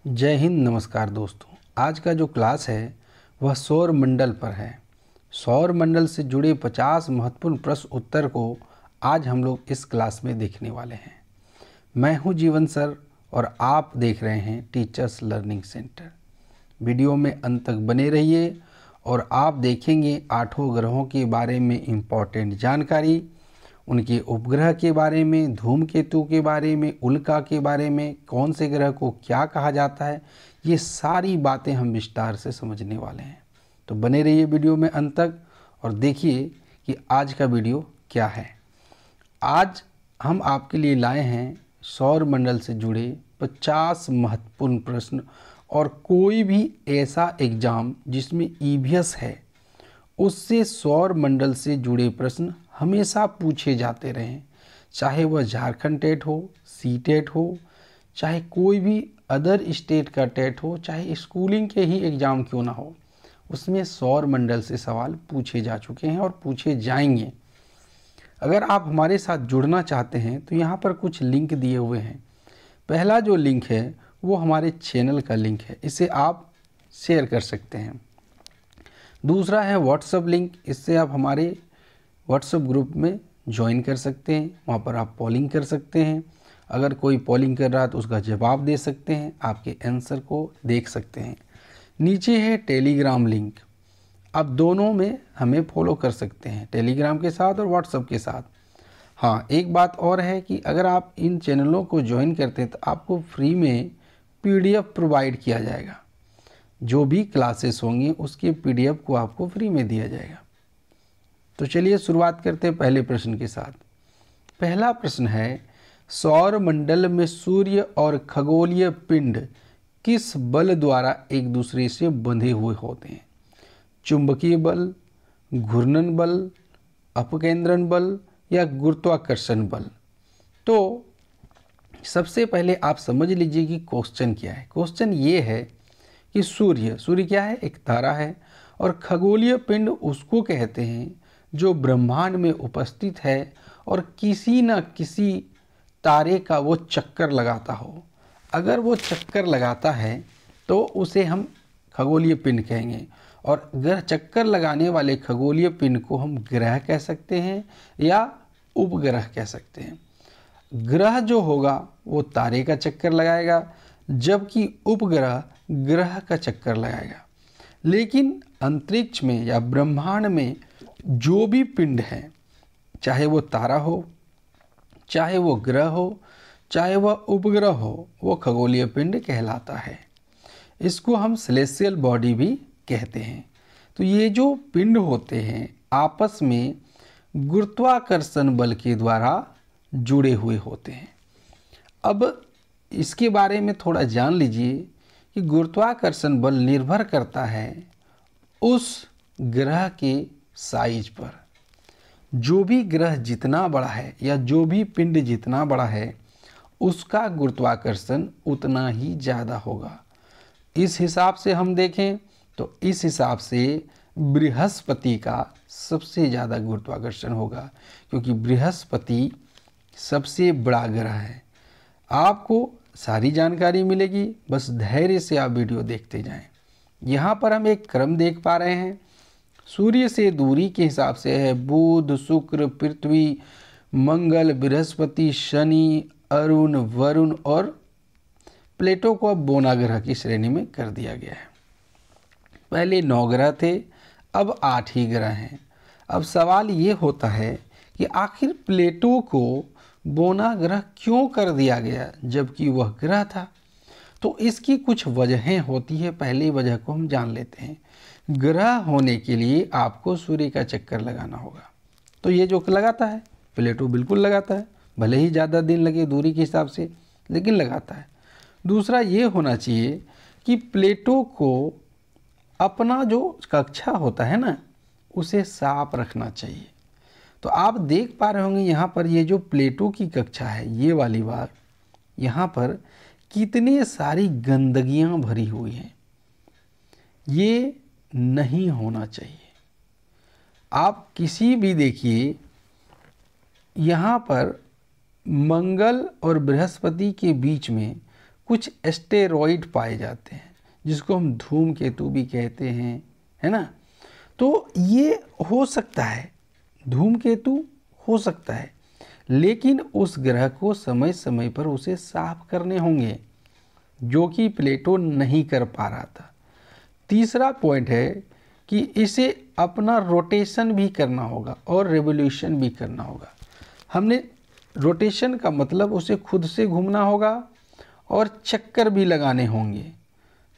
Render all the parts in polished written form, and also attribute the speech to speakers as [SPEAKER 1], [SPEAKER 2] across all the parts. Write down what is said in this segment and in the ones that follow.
[SPEAKER 1] जय हिंद। नमस्कार दोस्तों, आज का जो क्लास है वह सौर मंडल पर है। सौर मंडल से जुड़े 50 महत्वपूर्ण प्रश्न उत्तर को आज हम लोग इस क्लास में देखने वाले हैं। मैं हूं जीवन सर और आप देख रहे हैं टीचर्स लर्निंग सेंटर। वीडियो में अंत तक बने रहिए और आप देखेंगे 8 ग्रहों के बारे में इम्पॉर्टेंट जानकारी, उनके उपग्रह के बारे में, धूमकेतु के बारे में, उल्का के बारे में, कौन से ग्रह को क्या कहा जाता है, ये सारी बातें हम विस्तार से समझने वाले हैं। तो बने रहिए वीडियो में अंत तक और देखिए कि आज का वीडियो क्या है। आज हम आपके लिए लाए हैं सौर मंडल से जुड़े 50 महत्वपूर्ण प्रश्न, और कोई भी ऐसा एग्ज़ाम जिसमें ईवीएस है उससे सौर मंडल से जुड़े प्रश्न हमेशा पूछे जाते रहे, चाहे वह झारखंड टेट हो, सी टेट हो, चाहे कोई भी अदर स्टेट का टेट हो, चाहे स्कूलिंग के ही एग्ज़ाम क्यों ना हो, उसमें सौर मंडल से सवाल पूछे जा चुके हैं और पूछे जाएंगे। अगर आप हमारे साथ जुड़ना चाहते हैं तो यहाँ पर कुछ लिंक दिए हुए हैं। पहला जो लिंक है वो हमारे चैनल का लिंक है, इसे आप शेयर कर सकते हैं। दूसरा है व्हाट्सएप लिंक, इससे आप हमारे व्हाट्सएप ग्रुप में ज्वाइन कर सकते हैं। वहाँ पर आप पोलिंग कर सकते हैं। अगर कोई पोलिंग कर रहा है तो उसका जवाब दे सकते हैं, आपके आंसर को देख सकते हैं। नीचे है टेलीग्राम लिंक, आप दोनों में हमें फॉलो कर सकते हैं, टेलीग्राम के साथ और व्हाट्सएप के साथ। हाँ, एक बात और है कि अगर आप इन चैनलों को ज्वाइन करते हैं तो आपको फ्री में PDF प्रोवाइड किया जाएगा। जो भी क्लासेस होंगी उसके PDF को आपको फ्री में दिया जाएगा। तो चलिए शुरुआत करते हैं पहले प्रश्न के साथ। पहला प्रश्न है, सौर मंडल में सूर्य और खगोलीय पिंड किस बल द्वारा एक दूसरे से बंधे हुए होते हैं? चुंबकीय बल, घूर्णन बल, अपकेंद्रण बल या गुरुत्वाकर्षण बल? तो सबसे पहले आप समझ लीजिए कि क्वेश्चन क्या है। क्वेश्चन ये है कि सूर्य क्या है? एक तारा है। और खगोलीय पिंड उसको कहते हैं जो ब्रह्मांड में उपस्थित है और किसी न किसी तारे का वो चक्कर लगाता हो। अगर वो चक्कर लगाता है तो उसे हम खगोलीय पिंड कहेंगे, और ग्रह चक्कर लगाने वाले खगोलीय पिंड को हम ग्रह कह सकते हैं या उपग्रह कह सकते हैं। ग्रह जो होगा वो तारे का चक्कर लगाएगा, जबकि उपग्रह ग्रह का चक्कर लगाएगा। लेकिन अंतरिक्ष में या ब्रह्मांड में जो भी पिंड है, चाहे वो तारा हो, चाहे वो ग्रह हो, चाहे वह उपग्रह हो, वो खगोलीय पिंड कहलाता है। इसको हम सेलेस्टियल बॉडी भी कहते हैं। तो ये जो पिंड होते हैं आपस में गुरुत्वाकर्षण बल के द्वारा जुड़े हुए होते हैं। अब इसके बारे में थोड़ा जान लीजिए कि गुरुत्वाकर्षण बल निर्भर करता है उस ग्रह के साइज पर। जो भी ग्रह जितना बड़ा है या जो भी पिंड जितना बड़ा है उसका गुरुत्वाकर्षण उतना ही ज़्यादा होगा। इस हिसाब से हम देखें तो इस हिसाब से बृहस्पति का सबसे ज़्यादा गुरुत्वाकर्षण होगा, क्योंकि बृहस्पति सबसे बड़ा ग्रह है। आपको सारी जानकारी मिलेगी, बस धैर्य से आप वीडियो देखते जाएं। यहाँ पर हम एक क्रम देख पा रहे हैं। सूर्य से दूरी के हिसाब से है बुध, शुक्र, पृथ्वी, मंगल, बृहस्पति, शनि, अरुण, वरुण और प्लेटो को अब बोना ग्रह की श्रेणी में कर दिया गया है। पहले 9 ग्रह थे, अब 8 ही ग्रह हैं। अब सवाल ये होता है कि आखिर प्लेटो को बोना ग्रह क्यों कर दिया गया जबकि वह ग्रह था? तो इसकी कुछ वजहें होती है। पहली वजह को हम जान लेते हैं। ग्रह होने के लिए आपको सूर्य का चक्कर लगाना होगा, तो ये जो लगाता है प्लेटो बिल्कुल लगाता है, भले ही ज़्यादा दिन लगे दूरी के हिसाब से, लेकिन लगाता है। दूसरा ये होना चाहिए कि प्लेटो को अपना जो कक्षा होता है ना उसे साफ रखना चाहिए। तो आप देख पा रहे होंगे यहाँ पर ये जो प्लेटो की कक्षा है, ये वाली बात, यहाँ पर कितनी सारी गंदगियाँ भरी हुई हैं। ये नहीं होना चाहिए। आप किसी भी देखिए, यहाँ पर मंगल और बृहस्पति के बीच में कुछ एस्टेरॉइड पाए जाते हैं जिसको हम धूमकेतु भी कहते हैं, है ना। तो ये हो सकता है, धूमकेतु हो सकता है, लेकिन उस ग्रह को समय समय पर उसे साफ करने होंगे, जो कि प्लेटो नहीं कर पा रहा था। तीसरा पॉइंट है कि इसे अपना रोटेशन भी करना होगा और रेवोल्यूशन भी करना होगा। हमने रोटेशन का मतलब उसे खुद से घूमना होगा और चक्कर भी लगाने होंगे।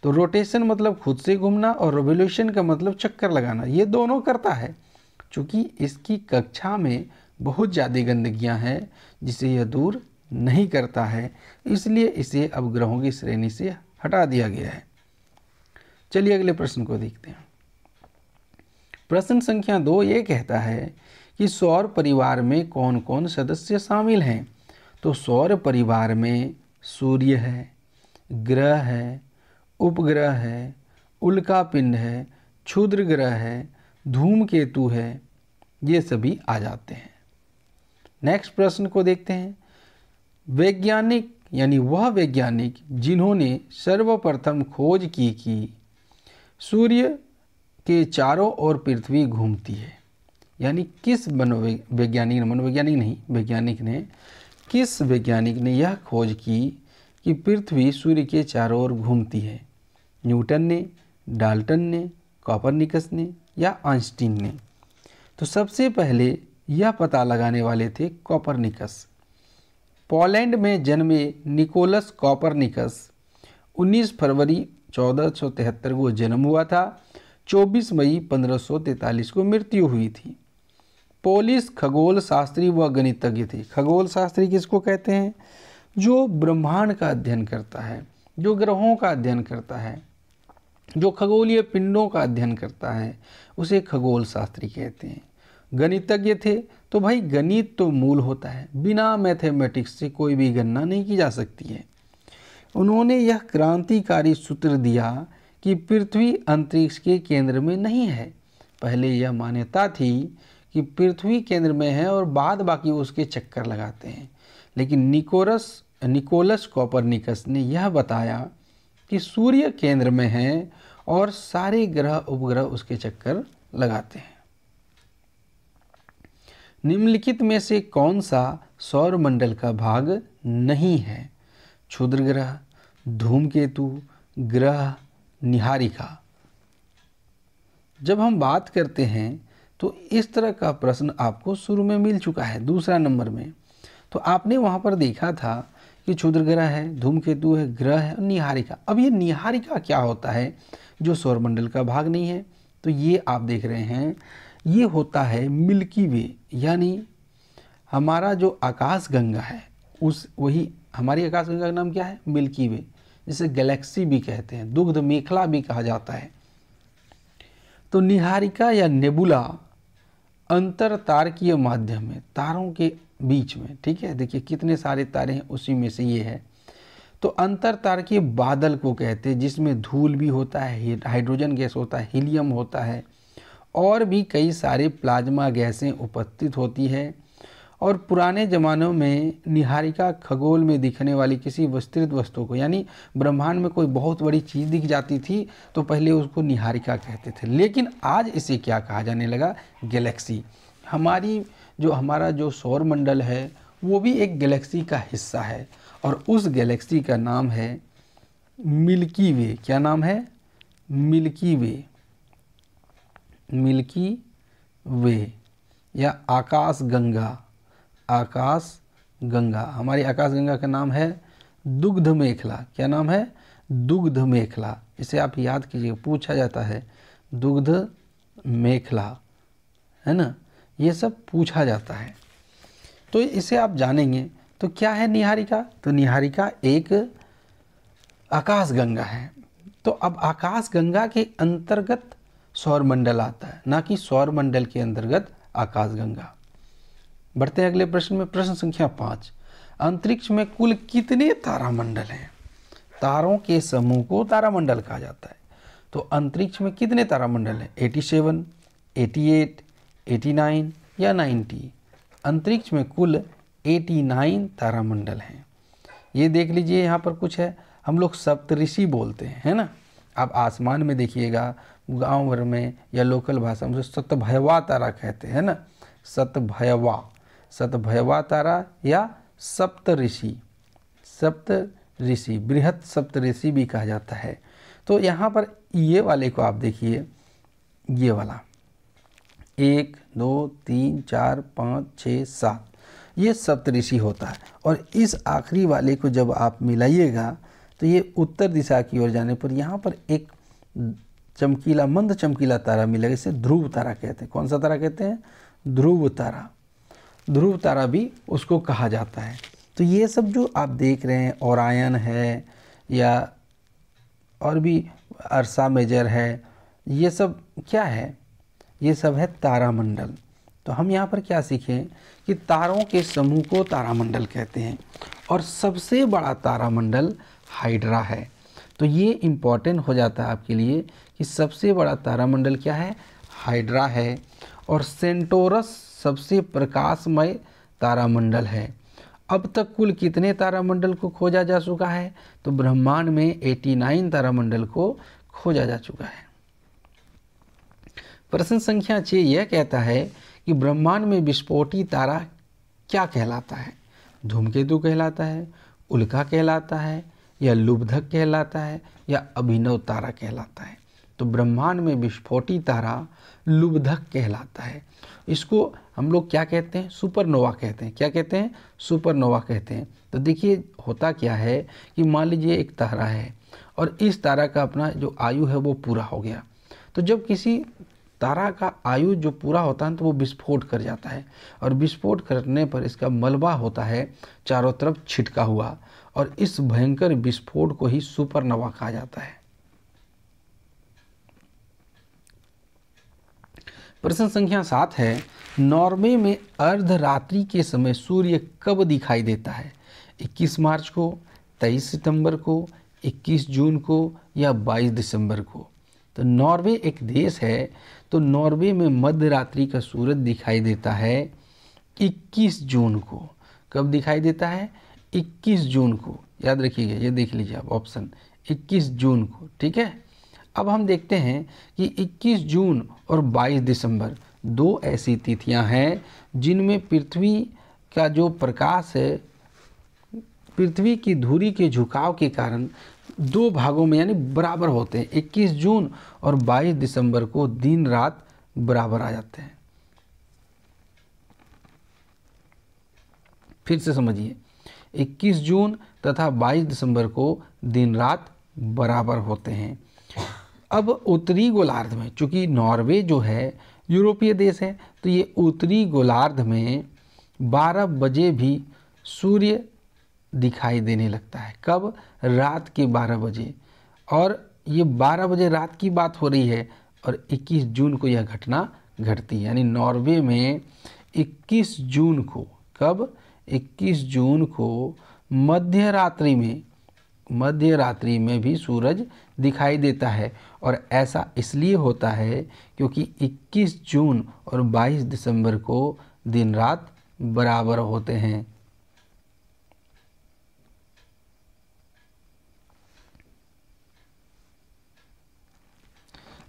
[SPEAKER 1] तो रोटेशन मतलब खुद से घूमना और रेवोल्यूशन का मतलब चक्कर लगाना, ये दोनों करता है। चूँकि इसकी कक्षा में बहुत ज़्यादा गंदगियाँ हैं जिसे यह दूर नहीं करता है, इसलिए इसे अब ग्रहों की श्रेणी से हटा दिया गया है। चलिए अगले प्रश्न को देखते हैं। प्रश्न संख्या 2 ये कहता है कि सौर परिवार में कौन कौन सदस्य शामिल हैं। तो सौर परिवार में सूर्य है, ग्रह है, उपग्रह है, उल्कापिंड है, क्षुद्र ग्रह है, धूमकेतु है, ये सभी आ जाते हैं। नेक्स्ट प्रश्न को देखते हैं। वैज्ञानिक यानी वह वैज्ञानिक जिन्होंने सर्वप्रथम खोज की कि सूर्य के चारों ओर पृथ्वी घूमती है, यानी किस वैज्ञानिक ने किस वैज्ञानिक ने यह खोज की कि पृथ्वी सूर्य के चारों ओर घूमती है। न्यूटन ने, डाल्टन ने, कोपरनिकस ने या आइंस्टीन ने। तो सबसे पहले यह पता लगाने वाले थे कोपरनिकस। पोलैंड में जन्मे निकोलस कोपरनिकस 19 फरवरी 1473 को जन्म हुआ था। 24 मई 1543 को मृत्यु हुई थी। पोलिश खगोल शास्त्री व गणितज्ञ थे। खगोल शास्त्री किसको कहते हैं? जो ब्रह्मांड का अध्ययन करता है, जो ग्रहों का अध्ययन करता है, जो खगोलीय पिंडों का अध्ययन करता है, उसे खगोल शास्त्री कहते हैं। गणितज्ञ थे, तो भाई गणित तो मूल होता है, बिना मैथमेटिक्स से कोई भी गणना नहीं की जा सकती है। उन्होंने यह क्रांतिकारी सूत्र दिया कि पृथ्वी अंतरिक्ष के केंद्र में नहीं है। पहले यह मान्यता थी कि पृथ्वी केंद्र में है और बाद बाकी उसके चक्कर लगाते हैं, लेकिन निकोलस कोपरनिकस ने यह बताया कि सूर्य केंद्र में है और सारे ग्रह उपग्रह उसके चक्कर लगाते हैं। निम्नलिखित में से कौन सा सौर मंडल का भाग नहीं है? क्षुद्र ग्रह, धूमकेतु, ग्रह, निहारिका। जब हम बात करते हैं तो इस तरह का प्रश्न आपको शुरू में मिल चुका है, दूसरा नंबर में। तो आपने वहाँ पर देखा था कि क्षुद्र ग्रह है, धूमकेतु है, ग्रह है और निहारिका। अब ये निहारिका क्या होता है जो सौरमंडल का भाग नहीं है? तो ये आप देख रहे हैं, ये होता है मिल्की वे, यानी हमारा जो आकाश गंगा है वही हमारी आकाश गंगा का नाम क्या है? मिल्की वे, जिसे गैलेक्सी भी कहते हैं, दुग्ध मेखला भी कहा जाता है। तो निहारिका या नेबुला अंतर तारकीय माध्यम में, तारों के बीच में, ठीक है, देखिए कितने सारे तारे हैं, उसी में से ये है। तो अंतर तारकीय बादल को कहते हैं, जिसमें धूल भी होता है, हाइड्रोजन गैस होता है, हीलियम होता है और भी कई सारे प्लाज्मा गैसें उपस्थित होती है। और पुराने ज़मानों में निहारिका खगोल में दिखने वाली किसी विस्तृत वस्तु को, यानी ब्रह्मांड में कोई बहुत बड़ी चीज़ दिख जाती थी तो पहले उसको निहारिका कहते थे, लेकिन आज इसे क्या कहा जाने लगा? गैलेक्सी। हमारा जो सौर मंडल है वो भी एक गैलेक्सी का हिस्सा है और उस गैलेक्सी का नाम है मिल्की वे। क्या नाम है? मिल्की वे। मिल्की वे या आकाश गंगा। आकाश गंगा, हमारी आकाश गंगा का नाम है दुग्ध मेखला। क्या नाम है? दुग्ध मेखला। इसे आप याद कीजिए, पूछा जाता है दुग्ध मेखला, है ना, ये सब पूछा जाता है, तो इसे आप जानेंगे। तो क्या है निहारिका? तो निहारिका एक आकाश गंगा है। तो अब आकाश गंगा के अंतर्गत सौरमंडल आता है, ना कि सौरमंडल के अंतर्गत आकाश गंगा। बढ़ते हैं अगले प्रश्न में। प्रश्न संख्या 5, अंतरिक्ष में कुल कितने तारामंडल हैं? तारों के समूह को तारामंडल कहा जाता है। तो अंतरिक्ष में कितने तारामंडल हैं? 87, 88, 89 या 90? अंतरिक्ष में कुल 89 तारामंडल हैं। ये देख लीजिए, यहाँ पर कुछ है, हम लोग सप्तऋषि बोलते हैं, है ना। आप आसमान में देखिएगा, गांव भर में या लोकल भाषा में सतभयवा तारा कहते हैं ना, सतभयवा तारा या सप्तऋषि, बृहत सप्तऋषि भी कहा जाता है। तो यहाँ पर ये वाले को आप देखिए, ये वाला 1 2 3 4 5 6 7 ये सप्तऋषि होता है। और इस आखिरी वाले को जब आप मिलाइएगा तो ये उत्तर दिशा की ओर जाने पर यहाँ पर एक चमकीला, मंद चमकीला तारा मिलेगा। इसे ध्रुव तारा कहते हैं। कौन सा तारा कहते हैं? ध्रुव तारा। ध्रुव तारा भी उसको कहा जाता है। तो ये सब जो आप देख रहे हैं, ओरायन है या और भी अर्सा मेजर है, ये सब क्या है? ये सब है तारामंडल। तो हम यहाँ पर क्या सीखें कि तारों के समूह को तारामंडल कहते हैं और सबसे बड़ा तारामंडल हाइड्रा है। तो ये इम्पॉर्टेंट हो जाता है आपके लिए कि सबसे बड़ा तारामंडल क्या है? हाइड्रा है। और सेंटोरस सबसे प्रकाशमय तारामंडल है। अब तक कुल कितने तारामंडल को खोजा जा चुका है? तो ब्रह्मांड में 89 तारामंडल को खोजा जा चुका है। प्रश्न संख्या 6 यह कहता है कि ब्रह्मांड में विस्फोटी तारा क्या कहलाता है? धूमकेतु कहलाता है, उल्का कहलाता है, या लुब्धक कहलाता है, या अभिनव तारा कहलाता है? तो ब्रह्मांड में विस्फोटी तारा लुब्धक कहलाता है। इसको हम लोग क्या कहते हैं? सुपरनोवा कहते हैं। क्या कहते हैं? सुपरनोवा कहते हैं। तो देखिए होता क्या है कि मान लीजिए एक तारा है और इस तारा का अपना जो आयु है वो पूरा हो गया। तो जब किसी तारा का आयु जो पूरा होता है तो वो विस्फोट कर जाता है, और विस्फोट करने पर इसका मलबा होता है चारों तरफ छिटका हुआ, और इस भयंकर विस्फोट को ही सुपरनोवा कहा जाता है। प्रश्न संख्या 7 है, नॉर्वे में अर्धरात्रि के समय सूर्य कब दिखाई देता है? 21 मार्च को, 23 सितंबर को, 21 जून को, या 22 दिसंबर को? तो नॉर्वे एक देश है, तो नॉर्वे में मध्य रात्रि का सूरज दिखाई देता है 21 जून को। कब दिखाई देता है? 21 जून को। याद रखिएगा, ये देख लीजिए आप ऑप्शन 21 जून को, ठीक है। अब हम देखते हैं कि 21 जून और 22 दिसंबर दो ऐसी तिथियां हैं जिनमें पृथ्वी का जो प्रकाश है, पृथ्वी की धुरी के झुकाव के कारण दो भागों में यानी बराबर होते हैं। 21 जून और 22 दिसंबर को दिन रात बराबर आ जाते हैं। फिर से समझिए, 21 जून तथा 22 दिसंबर को दिन रात बराबर होते हैं। अब उत्तरी गोलार्ध में, चूंकि नॉर्वे जो है यूरोपीय देश है, तो ये उत्तरी गोलार्ध में 12 बजे भी सूर्य दिखाई देने लगता है। कब? रात के 12 बजे। और ये 12 बजे रात की बात हो रही है और 21 जून को यह घटना घटती है। यानी नॉर्वे में 21 जून को, कब? 21 जून को मध्य रात्रि में भी सूरज दिखाई देता है। और ऐसा इसलिए होता है क्योंकि 21 जून और 22 दिसंबर को दिन रात बराबर होते हैं।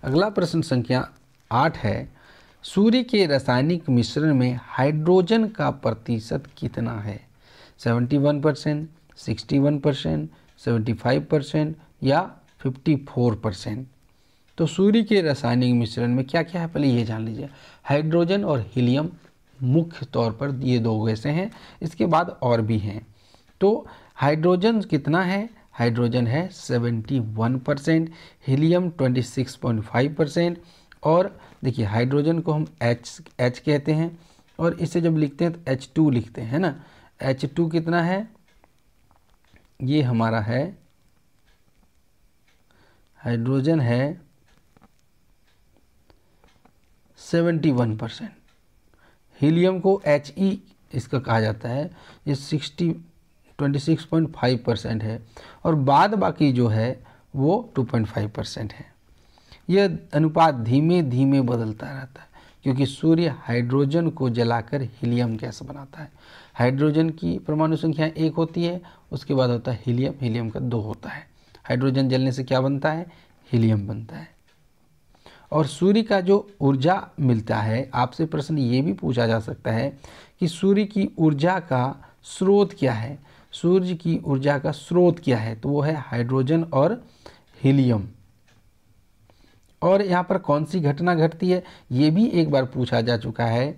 [SPEAKER 1] अगला प्रश्न संख्या 8 है, सूर्य के रासायनिक मिश्रण में हाइड्रोजन का प्रतिशत कितना है? 71%, 61%, 75% या 54%? तो सूर्य के रासायनिक मिश्रण में क्या क्या है पहले ये जान लीजिए। हाइड्रोजन और हीलियम मुख्य तौर पर ये दो गैसें हैं, इसके बाद और भी हैं। तो हाइड्रोजन कितना है? हाइड्रोजन है 71%, हीलियम 26.5%। और देखिए हाइड्रोजन को हम H कहते हैं, और इसे जब लिखते हैं तो H2 लिखते हैं ना। H2 कितना है? ये हमारा है, हाइड्रोजन है 71%। हीलियम को He इसका कहा जाता है, ये 26.5% है, और बाद बाकी जो है वो 2.5% है। यह अनुपात धीमे धीमे बदलता रहता है। क्योंकि सूर्य हाइड्रोजन को जलाकर हीलियम गैस बनाता है। हाइड्रोजन की परमाणु संख्या 1 होती है, उसके बाद होता है हीलियम, हीलियम का 2 होता है। हाइड्रोजन जलने से क्या बनता है? हीलियम बनता है। और सूर्य का जो ऊर्जा मिलता है, आपसे प्रश्न ये भी पूछा जा सकता है कि सूर्य की ऊर्जा का स्रोत क्या है? सूर्य की ऊर्जा का स्रोत क्या है? तो वो है हाइड्रोजन और हीलियम। और यहाँ पर कौन सी घटना घटती है, ये भी एक बार पूछा जा चुका है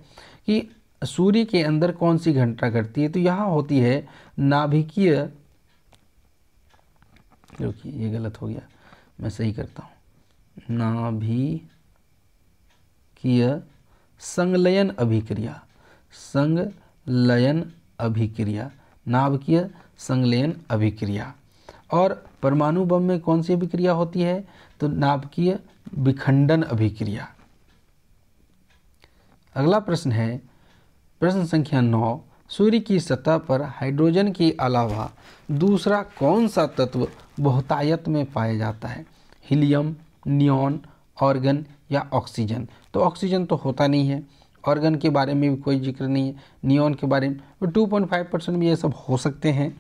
[SPEAKER 1] कि सूर्य के अंदर कौन सी घटना घटती है। तो यहाँ होती है नाभिकीय, रुकिए ये गलत हो गया, मैं सही करता हूँ, नाभिकीय संलयन अभिक्रिया, संलयन अभिक्रिया, नाभिकीय संलयन अभिक्रिया। और परमाणु बम में कौन सी अभिक्रिया होती है? तो नाभिकीय विखंडन अभिक्रिया। अगला प्रश्न है प्रश्न संख्या 9, सूर्य की सतह पर हाइड्रोजन के अलावा दूसरा कौन सा तत्व बहुतायत में पाया जाता है? हीलियम, नियॉन, ऑर्गन या ऑक्सीजन? तो ऑक्सीजन तो होता नहीं है, ऑर्गन के बारे में भी कोई जिक्र नहीं है, नियॉन के बारे में 2.5% भी ये सब हो सकते हैं,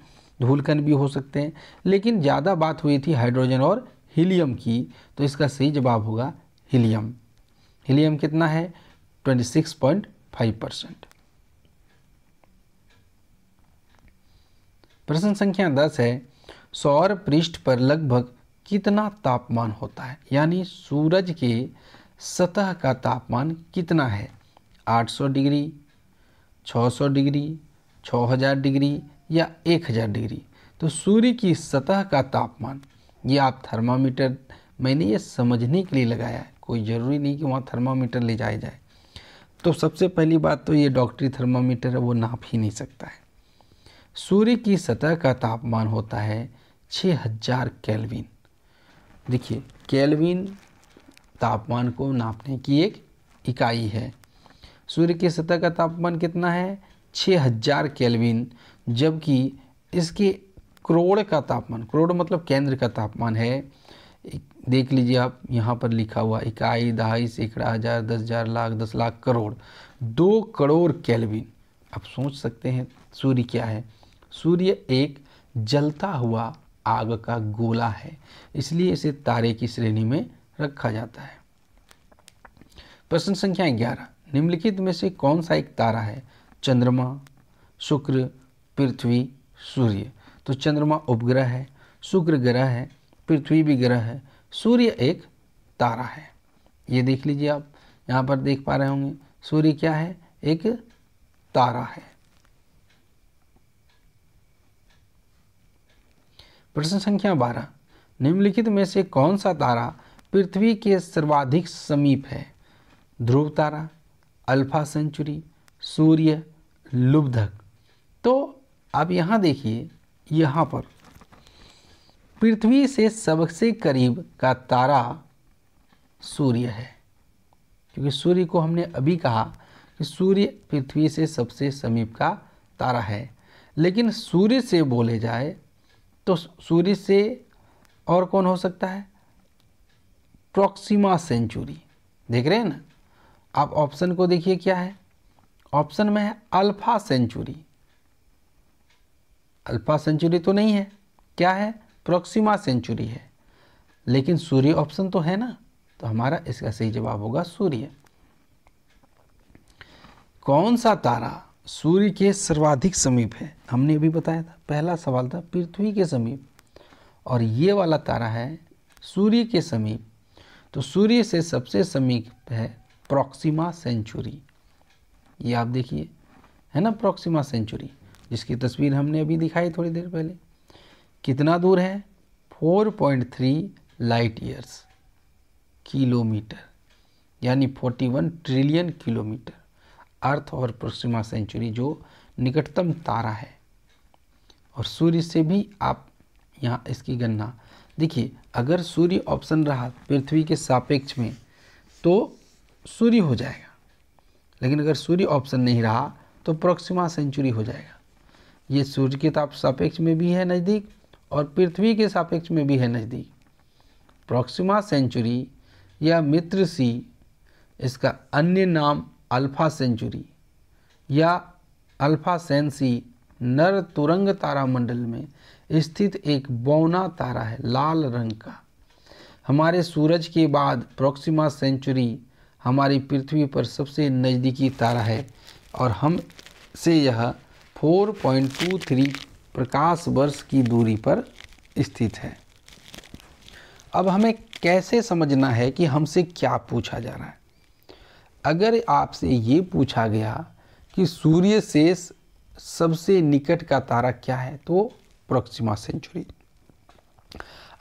[SPEAKER 1] धूलकण भी हो सकते हैं, लेकिन ज़्यादा बात हुई थी हाइड्रोजन और हीलियम की, तो इसका सही जवाब होगा हीलियम। हीलियम कितना है? 26.5%। प्रश्न संख्या 10 है, सौर पृष्ठ पर लगभग कितना तापमान होता है? यानी सूरज के सतह का तापमान कितना है? 800 डिग्री, 600 डिग्री, 6000 डिग्री या 1000 डिग्री? तो सूर्य की सतह का तापमान, ये आप थर्मामीटर, मैंने ये समझने के लिए लगाया है, कोई ज़रूरी नहीं कि वहाँ थर्मामीटर ले जाया जाए। तो सबसे पहली बात तो ये डॉक्टरी थर्मामीटर है, वो नाप ही नहीं सकता है। सूर्य की सतह का तापमान होता है 6000 केल्विन। देखिए, केल्विन तापमान को नापने की एक इकाई है। सूर्य की सतह का तापमान कितना है? 6000 केल्विन, जबकि इसके करोड़ का तापमान, करोड़ मतलब केंद्र का तापमान है, देख लीजिए आप, यहाँ पर लिखा हुआ इकाई, दहाई, सैकड़ा, हज़ार, 10,000, लाख, 10 लाख, करोड़, 2 करोड़ केल्विन। आप सोच सकते हैं सूर्य क्या है? सूर्य एक जलता हुआ आग का गोला है, इसलिए इसे तारे की श्रेणी में रखा जाता है। प्रश्न संख्या 11, निम्नलिखित में से कौन सा एक तारा है? चंद्रमा, शुक्र, पृथ्वी, सूर्य? तो चंद्रमा उपग्रह है, शुक्र ग्रह है, पृथ्वी भी ग्रह है, सूर्य एक तारा है। ये देख लीजिए, आप यहाँ पर देख पा रहे होंगे, सूर्य क्या है? एक तारा है। प्रश्न संख्या 12, निम्नलिखित में से कौन सा तारा पृथ्वी के सर्वाधिक समीप है? ध्रुव तारा, अल्फा सेंचुरी, सूर्य, लुब्धक? तो आप यहाँ देखिए, यहाँ पर पृथ्वी से सबसे करीब का तारा सूर्य है, क्योंकि सूर्य को हमने अभी कहा कि सूर्य पृथ्वी से सबसे समीप का तारा है। लेकिन सूर्य से बोले जाए तो सूर्य से और कौन हो सकता है? Proxima Centauri. देख रहे हैं ना आप, ऑप्शन को देखिए क्या है, ऑप्शन में है अल्फा सेंचुरी। अल्फा सेंचुरी तो नहीं है, क्या है? प्रॉक्सिमा सेंचुरी है। लेकिन सूर्य ऑप्शन तो है ना, तो हमारा इसका सही जवाब होगा सूर्य। कौन सा तारा सूर्य के सर्वाधिक समीप है? हमने अभी बताया था, पहला सवाल था पृथ्वी के समीप, और ये वाला तारा है सूर्य के समीप। तो सूर्य से सबसे समीप है प्रॉक्सिमा सेंचुरी। ये आप देखिए, है ना प्रॉक्सिमा सेंचुरी, जिसकी तस्वीर हमने अभी दिखाई थोड़ी देर पहले। कितना दूर है? 4.3 लाइट ईयर्स, किलोमीटर, यानी 41 ट्रिलियन किलोमीटर। अर्थ और प्रॉक्सिमा सेंचुरी जो निकटतम तारा है, और सूर्य से भी आप यहाँ इसकी गणना देखिए, अगर सूर्य ऑप्शन रहा पृथ्वी के सापेक्ष में तो सूर्य हो जाएगा, लेकिन अगर सूर्य ऑप्शन नहीं रहा तो प्रॉक्सिमा सेंचुरी हो जाएगा। ये सूर्य के ताप सापेक्ष में भी है नज़दीक, और पृथ्वी के सापेक्ष में भी है नज़दीक। प्रॉक्सिमा सेंचुरी या मित्र सी इसका अन्य नाम अल्फा सेंचुरी या अल्फा सेंसी नर तुरंग तारामंडल में स्थित एक बौना तारा है, लाल रंग का। हमारे सूरज के बाद प्रोक्सिमा सेंचुरी हमारी पृथ्वी पर सबसे नज़दीकी तारा है और हम से यह 4.23 प्रकाश वर्ष की दूरी पर स्थित है। अब हमें कैसे समझना है कि हमसे क्या पूछा जा रहा है। अगर आपसे ये पूछा गया कि सूर्य से सबसे निकट का तारा क्या है, तो प्रोक्सिमा सेंचुरी।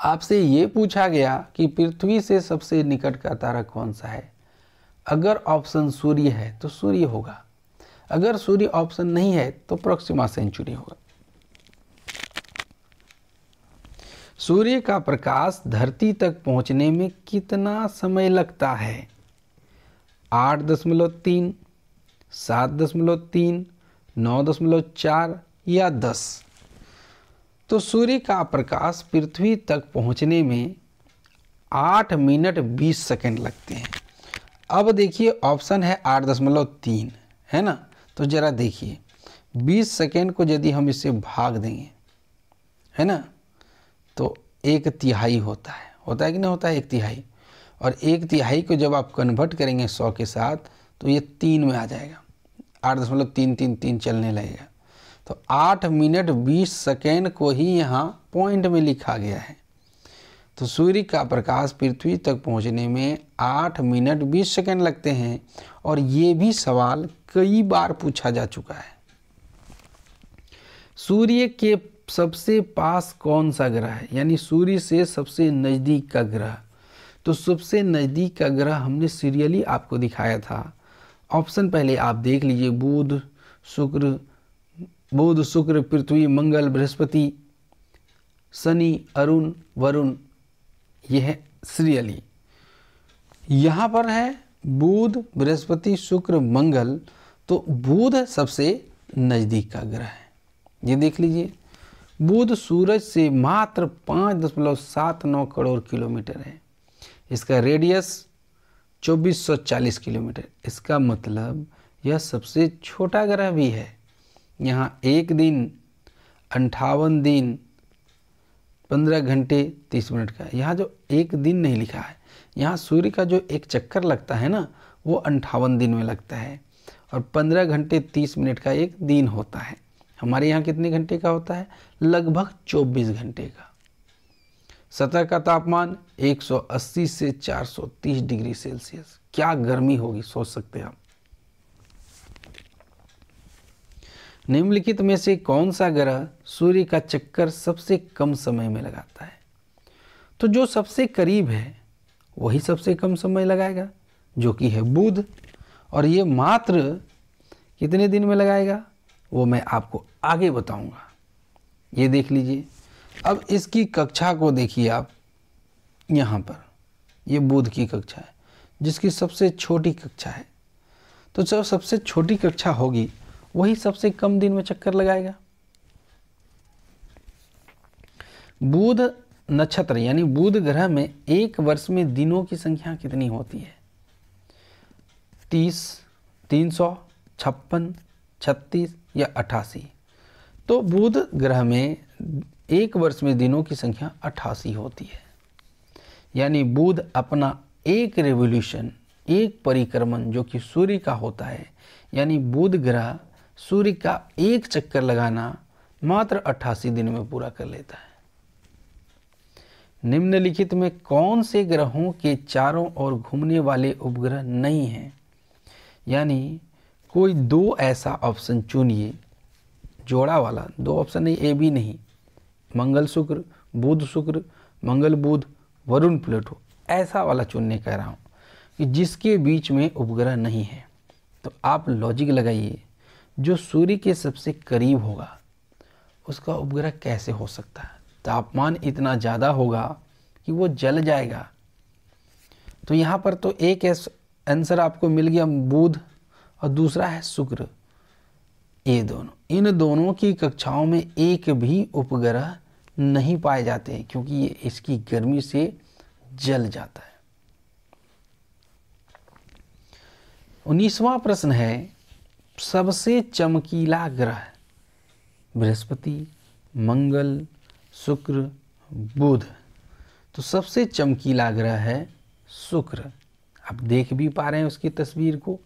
[SPEAKER 1] आपसे ये पूछा गया कि पृथ्वी से सबसे निकट का तारा कौन सा है, अगर ऑप्शन सूर्य है तो सूर्य होगा, अगर सूर्य ऑप्शन नहीं है तो प्रोक्सिमा सेंचुरी होगा। सूर्य का प्रकाश धरती तक पहुंचने में कितना समय लगता है? 8.3, 7.3, 9.4 या 10? तो सूर्य का प्रकाश पृथ्वी तक पहुंचने में 8 मिनट 20 सेकंड लगते हैं। अब देखिए ऑप्शन है 8.3, है ना। तो ज़रा देखिए 20 सेकंड को यदि हम इससे भाग देंगे, है ना, तो 1/3 होता है कि नहीं होता है 1/3। और 1/3 को जब आप कन्वर्ट करेंगे 100 के साथ तो ये 3 में आ जाएगा, 8.333 चलने लगेगा। तो 8 मिनट 20 सेकेंड को ही यहाँ पॉइंट में लिखा गया है। तो सूर्य का प्रकाश पृथ्वी तक पहुँचने में 8 मिनट 20 सेकेंड लगते हैं और ये भी सवाल कई बार पूछा जा चुका है। सूर्य के सबसे पास कौन सा ग्रह है, यानी सूर्य से सबसे नज़दीक का ग्रह। तो सबसे नज़दीक का ग्रह हमने सीरियली आपको दिखाया था। ऑप्शन पहले आप देख लीजिए, बुध शुक्र पृथ्वी मंगल बृहस्पति शनि अरुण वरुण, यह है सीरियली। यहाँ पर है बुध बृहस्पति शुक्र मंगल, तो बुध सबसे नज़दीक का ग्रह है। ये देख लीजिए, बुध सूरज से मात्र 5.79 करोड़ किलोमीटर है। इसका रेडियस 2440 किलोमीटर। इसका मतलब यह सबसे छोटा ग्रह भी है। यहाँ एक दिन 58 दिन 15 घंटे 30 मिनट का। यहाँ जो एक दिन नहीं लिखा है, यहाँ सूर्य का जो एक चक्कर लगता है ना, वो 58 दिन में लगता है और 15 घंटे 30 मिनट का एक दिन होता है। हमारे यहाँ कितने घंटे का होता है? लगभग 24 घंटे का। सतह का तापमान 180 से 430 डिग्री सेल्सियस। क्या गर्मी होगी, सोच सकते हैं आप। निम्नलिखित में से कौन सा ग्रह सूर्य का चक्कर सबसे कम समय में लगाता है? तो जो सबसे करीब है वही सबसे कम समय लगाएगा, जो कि है बुध। और ये मात्र कितने दिन में लगाएगा वो मैं आपको आगे बताऊंगा। ये देख लीजिए। अब इसकी कक्षा को देखिए आप, यहाँ पर ये बुध की कक्षा है जिसकी सबसे छोटी कक्षा है। तो जो सबसे छोटी कक्षा होगी वही सबसे कम दिन में चक्कर लगाएगा। बुध नक्षत्र यानी बुध ग्रह में एक वर्ष में दिनों की संख्या कितनी होती है? 30, 356, 36 या 88? तो बुध ग्रह में एक वर्ष में दिनों की संख्या 88 होती है। यानी बुध अपना एक रेवोल्यूशन, एक परिक्रमण जो कि सूर्य का होता है, यानी बुध ग्रह सूर्य का एक चक्कर लगाना मात्र 88 दिन में पूरा कर लेता है। निम्नलिखित में कौन से ग्रहों के चारों ओर घूमने वाले उपग्रह नहीं हैं? यानी कोई दो ऐसा ऑप्शन चुनिए, जोड़ा वाला, दो ऑप्शन नहीं, ए बी नहीं, मंगल शुक्र, बुध शुक्र, मंगल बुध, वरुण प्लूटो, ऐसा वाला चुनने कह रहा हूँ कि जिसके बीच में उपग्रह नहीं है। तो आप लॉजिक लगाइए, जो सूर्य के सबसे करीब होगा उसका उपग्रह कैसे हो सकता है? तापमान इतना ज़्यादा होगा कि वो जल जाएगा। तो यहाँ पर तो एक आंसर आपको मिल गया बुध और दूसरा है शुक्र। ये दोनों, इन दोनों की कक्षाओं में एक भी उपग्रह नहीं पाए जाते हैं क्योंकि ये इसकी गर्मी से जल जाता है। 19वां प्रश्न है, सबसे चमकीला ग्रह बृहस्पति, मंगल, शुक्र, बुध। तो सबसे चमकीला ग्रह है शुक्र। आप देख भी पा रहे हैं उसकी तस्वीर को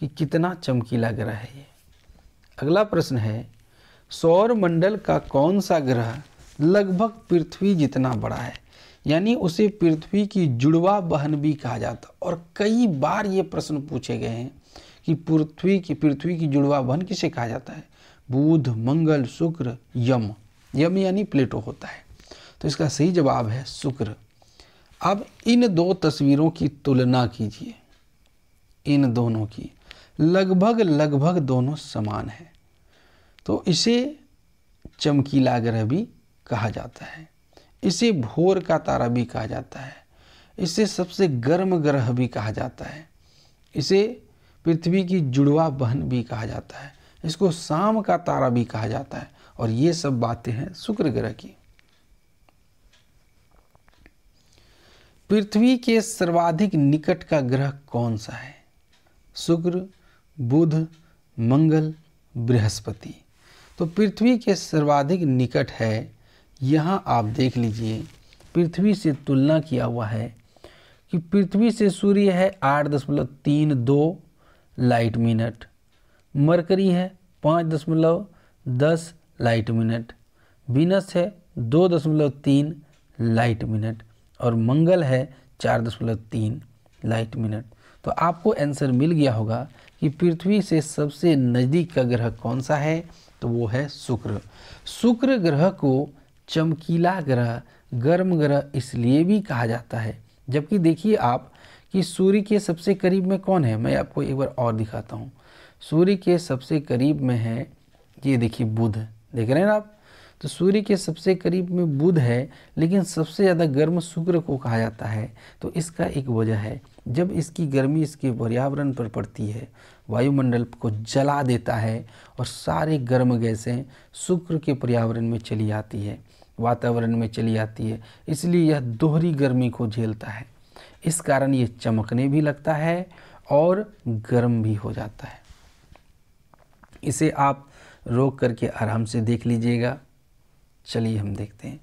[SPEAKER 1] कि कितना चमकीला ग्रह है ये। अगला प्रश्न है, सौर मंडल का कौन सा ग्रह लगभग पृथ्वी जितना बड़ा है, यानी उसे पृथ्वी की जुड़वा बहन भी कहा जाता है। और कई बार ये प्रश्न पूछे गए हैं कि पृथ्वी की जुड़वा बहन किसे कहा जाता है। बुध, मंगल, शुक्र, यम। यम यानी प्लेटो होता है। तो इसका सही जवाब है शुक्र। अब इन दो तस्वीरों की तुलना कीजिए, इन दोनों की लगभग दोनों समान है। तो इसे चमकीला ग्रह भी कहा जाता है, इसे भोर का तारा भी कहा जाता है, इसे सबसे गर्म ग्रह भी कहा जाता है, इसे पृथ्वी की जुड़वा बहन भी कहा जाता है, इसको शाम का तारा भी कहा जाता है। और ये सब बातें हैं शुक्र ग्रह की। पृथ्वी के सर्वाधिक निकट का ग्रह कौन सा है। शुक्र, बुध, मंगल, बृहस्पति। तो पृथ्वी के सर्वाधिक निकट है, यहाँ आप देख लीजिए पृथ्वी से तुलना किया हुआ है कि पृथ्वी से सूर्य है 8.32 लाइट मिनट, मरकरी है 5.10 लाइट मिनट, वीनस है 2.3 लाइट मिनट और मंगल है 4.3 लाइट मिनट। तो आपको आंसर मिल गया होगा कि पृथ्वी से सबसे नज़दीक का ग्रह कौन सा है, तो वो है शुक्र। शुक्र ग्रह को चमकीला ग्रह, गर्म ग्रह इसलिए भी कहा जाता है, जबकि देखिए आप कि सूर्य के सबसे करीब में कौन है। मैं आपको एक बार और दिखाता हूँ। सूर्य के सबसे करीब में है, ये देखिए बुध, देख रहे हैं आप। तो सूर्य के सबसे करीब में बुध है, लेकिन सबसे ज़्यादा गर्म शुक्र को कहा जाता है। तो इसका एक वजह है, जब इसकी गर्मी इसके पर्यावरण पर पड़ती है, वायुमंडल को जला देता है और सारे गर्म गैसें शुक्र के पर्यावरण में चली आती है, वातावरण में चली आती है, इसलिए यह दोहरी गर्मी को झेलता है। इस कारण ये चमकने भी लगता है और गर्म भी हो जाता है। इसे आप रोक करके आराम से देख लीजिएगा। चलिए हम देखते हैं।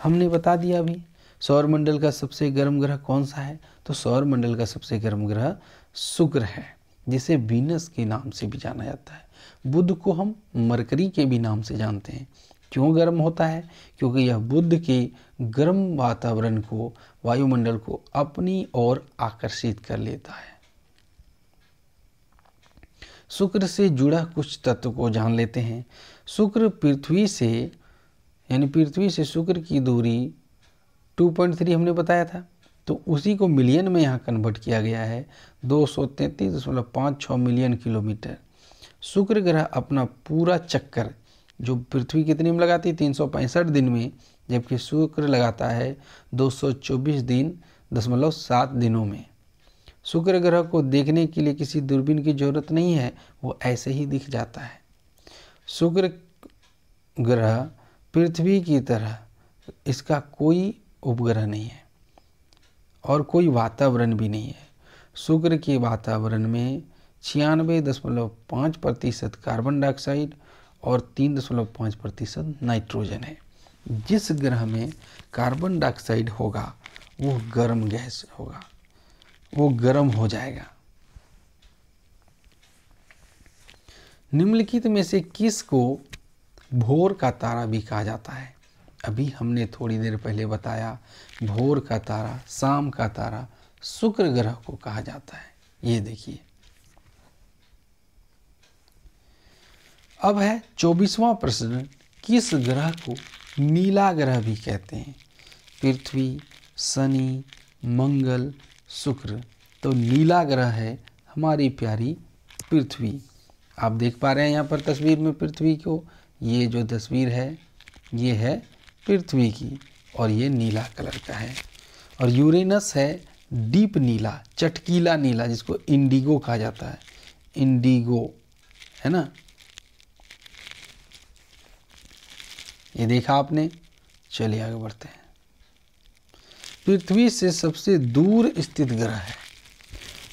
[SPEAKER 1] हमने बता दिया अभी सौरमंडल का सबसे गर्म ग्रह कौन सा है, तो सौरमंडल का सबसे गर्म ग्रह शुक्र है, जिसे वीनस के नाम से भी जाना जाता है। बुध को हम मरकरी के भी नाम से जानते हैं। क्यों गर्म होता है, क्योंकि यह बुध के गर्म वातावरण को, वायुमंडल को अपनी ओर आकर्षित कर लेता है। शुक्र से जुड़ा कुछ तत्व को जान लेते हैं। शुक्र पृथ्वी से, यानी पृथ्वी से शुक्र की दूरी 2.3 हमने बताया था, तो उसी को मिलियन में यहाँ कन्वर्ट किया गया है, 233.56 मिलियन किलोमीटर। शुक्र ग्रह अपना पूरा चक्कर, जो पृथ्वी कितने में लगाती है, 365 दिन में, जबकि शुक्र लगाता है 224.7 दिनों में। शुक्र ग्रह को देखने के लिए किसी दूरबीन की जरूरत नहीं है, वो ऐसे ही दिख जाता है। शुक्र ग्रह पृथ्वी की तरह इसका कोई उपग्रह नहीं है और कोई वातावरण भी नहीं है। शुक्र के वातावरण में 96.5% कार्बन डाइऑक्साइड और 3.5% नाइट्रोजन है। जिस ग्रह में कार्बन डाइऑक्साइड होगा वो गर्म गैस होगा, वो गर्म हो जाएगा। निम्नलिखित में से किसको भोर का तारा भी कहा जाता है। अभी हमने थोड़ी देर पहले बताया, भोर का तारा, शाम का तारा शुक्र ग्रह को कहा जाता है। ये देखिए। अब है 24वां प्रश्न, किस ग्रह को नीला ग्रह भी कहते हैं। पृथ्वी, शनि, मंगल, शुक्र। तो नीला ग्रह है हमारी प्यारी पृथ्वी। आप देख पा रहे हैं यहाँ पर तस्वीर में पृथ्वी को। ये जो तस्वीर है ये है पृथ्वी की और ये नीला कलर का है। और यूरेनस है डीप नीला, चटकीला नीला, जिसको इंडिगो कहा जाता है। इंडिगो है ना, ये देखा आपने। चलिए आगे बढ़ते हैं। पृथ्वी से सबसे दूर स्थित ग्रह है।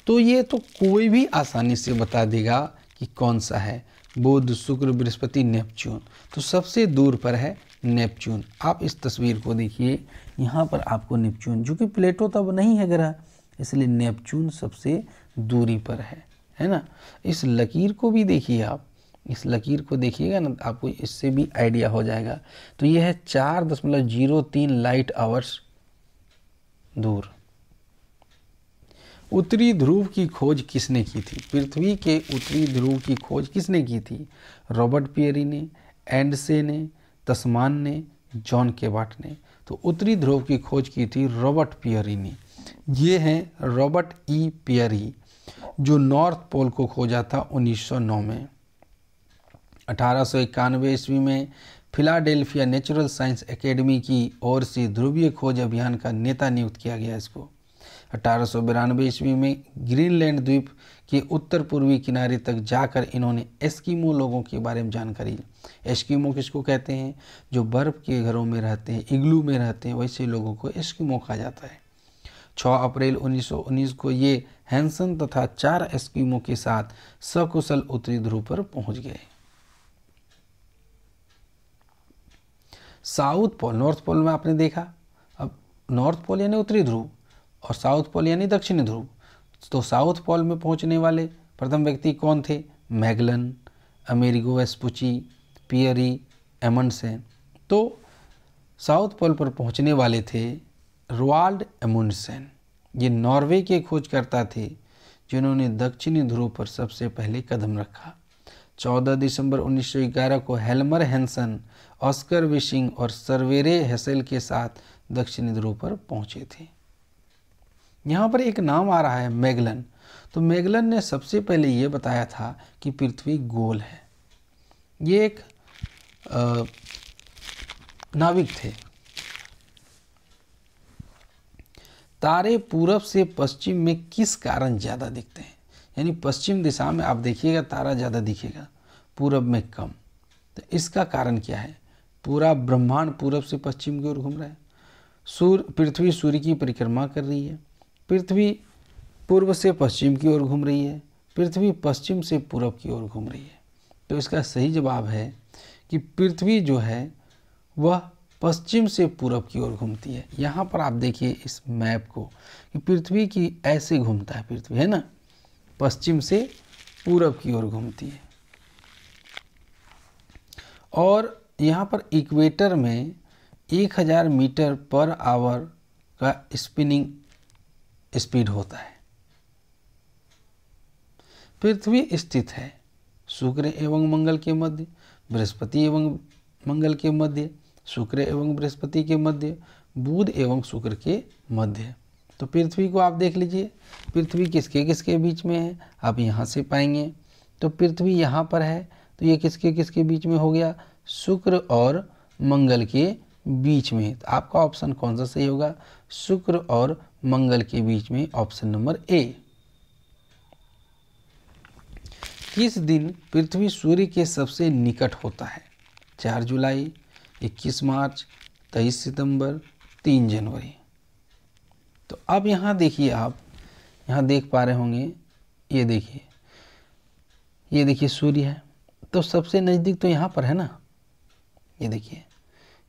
[SPEAKER 1] तो ये तो कोई भी आसानी से बता देगा कि कौन सा है, बुध, शुक्र, बृहस्पति, नेपच्यून। तो सबसे दूर पर है नेपच्यून। आप इस तस्वीर को देखिए, यहाँ पर आपको नेपच्यून, जो कि प्लेटो तब नहीं है ग्रह, इसलिए नेपच्यून सबसे दूरी पर है ना। इस लकीर को भी देखिए आप, इस लकीर को देखिएगा ना, आपको इससे भी आइडिया हो जाएगा। तो ये है 4.03 लाइट आवर्स दूर। उत्तरी ध्रुव की खोज किसने की थी? पृथ्वी के उत्तरी ध्रुव की खोज किसने की थी? रॉबर्ट पियरी ने, एंडसे ने, तस्मान ने, जॉन केवाट ने। तो उत्तरी ध्रुव की खोज की थी रॉबर्ट पियरी ने। ये हैं रॉबर्ट ई पियरी, जो नॉर्थ पोल को खोजा था 1909 में। 1891 ईस्वी में फिलाडेल्फिया नेचुरल साइंस एकेडमी की ओर से ध्रुवीय खोज अभियान का नेता नियुक्त किया गया इसको। 1892 ईस्वी में ग्रीनलैंड द्वीप के उत्तर पूर्वी किनारे तक जाकर इन्होंने एस्किमो लोगों के बारे में जानकारी ली। एस्किमो किसको कहते हैं? जो बर्फ़ के घरों में रहते हैं, इग्लू में रहते हैं, वैसे लोगों को एस्किमो कहा जाता है। 6 अप्रैल 1919 को ये हैंसन तथा 4 एस्किमो के साथ सकुशल उत्तरी ध्रुव पर पहुंच गए। साउथ पोल, नॉर्थ पोल में आपने देखा, अब नॉर्थ पोल यानी उत्तरी ध्रुव और साउथ पोल यानी दक्षिणी ध्रुव। तो साउथ पोल में पहुंचने वाले प्रथम व्यक्ति कौन थे? मैगलन, अमेरिगो वेस्पुची, पियरी, एमंडसेन। तो साउथ पोल पर पहुंचने वाले थे रोआल्ड एमुंडसेन। ये नॉर्वे के खोजकर्ता थे जिन्होंने दक्षिणी ध्रुव पर सबसे पहले कदम रखा। 14 दिसंबर 1911 को हेल्मर हैंसन, ऑस्कर विशिंग और सर्वेरे हेसेल के साथ दक्षिणी ध्रुव पर पहुंचे थे। यहाँ पर एक नाम आ रहा है मैगलन। तो मैगलन ने सबसे पहले ये बताया था कि पृथ्वी गोल है। ये एक नाविक थे। तारे पूरब से पश्चिम में किस कारण ज़्यादा दिखते हैं? यानी पश्चिम दिशा में आप देखिएगा तारा ज़्यादा दिखेगा, पूरब में कम। तो इसका कारण क्या है? पूरा ब्रह्मांड पूरब से पश्चिम की ओर घूम रहा है। पृथ्वी सूर्य की परिक्रमा कर रही है। पृथ्वी पूर्व से पश्चिम की ओर घूम रही है। पृथ्वी पश्चिम से पूरब की ओर घूम रही है। तो इसका सही जवाब है कि पृथ्वी जो है वह पश्चिम से पूरब की ओर घूमती है। यहाँ पर आप देखिए इस मैप को कि पृथ्वी की ऐसे घूमता है पृथ्वी, है ना, पश्चिम से पूरब की ओर घूमती है। और यहाँ पर इक्वेटर में 1000 मीटर पर आवर का स्पिनिंग स्पीड होता है। पृथ्वी स्थित है शुक्र एवं मंगल के मध्य, बृहस्पति एवं मंगल के मध्य, शुक्र एवं बृहस्पति के मध्य, बुध एवं शुक्र के मध्य। तो पृथ्वी को आप देख लीजिए, पृथ्वी किसके किसके बीच में है, आप यहाँ से पाएंगे। तो पृथ्वी यहाँ पर है, तो ये किसके किसके बीच में हो गया? शुक्र और मंगल के बीच में। तो आपका ऑप्शन कौन सा सही होगा? शुक्र और मंगल के बीच में, ऑप्शन नंबर ए। किस दिन पृथ्वी सूर्य के सबसे निकट होता है? 4 जुलाई, 21 मार्च, 23 सितंबर, 3 जनवरी। तो अब यहाँ देखिए, आप यहाँ देख पा रहे होंगे, ये देखिए सूर्य है, तो सबसे नज़दीक तो यहाँ पर है ना। ये देखिए,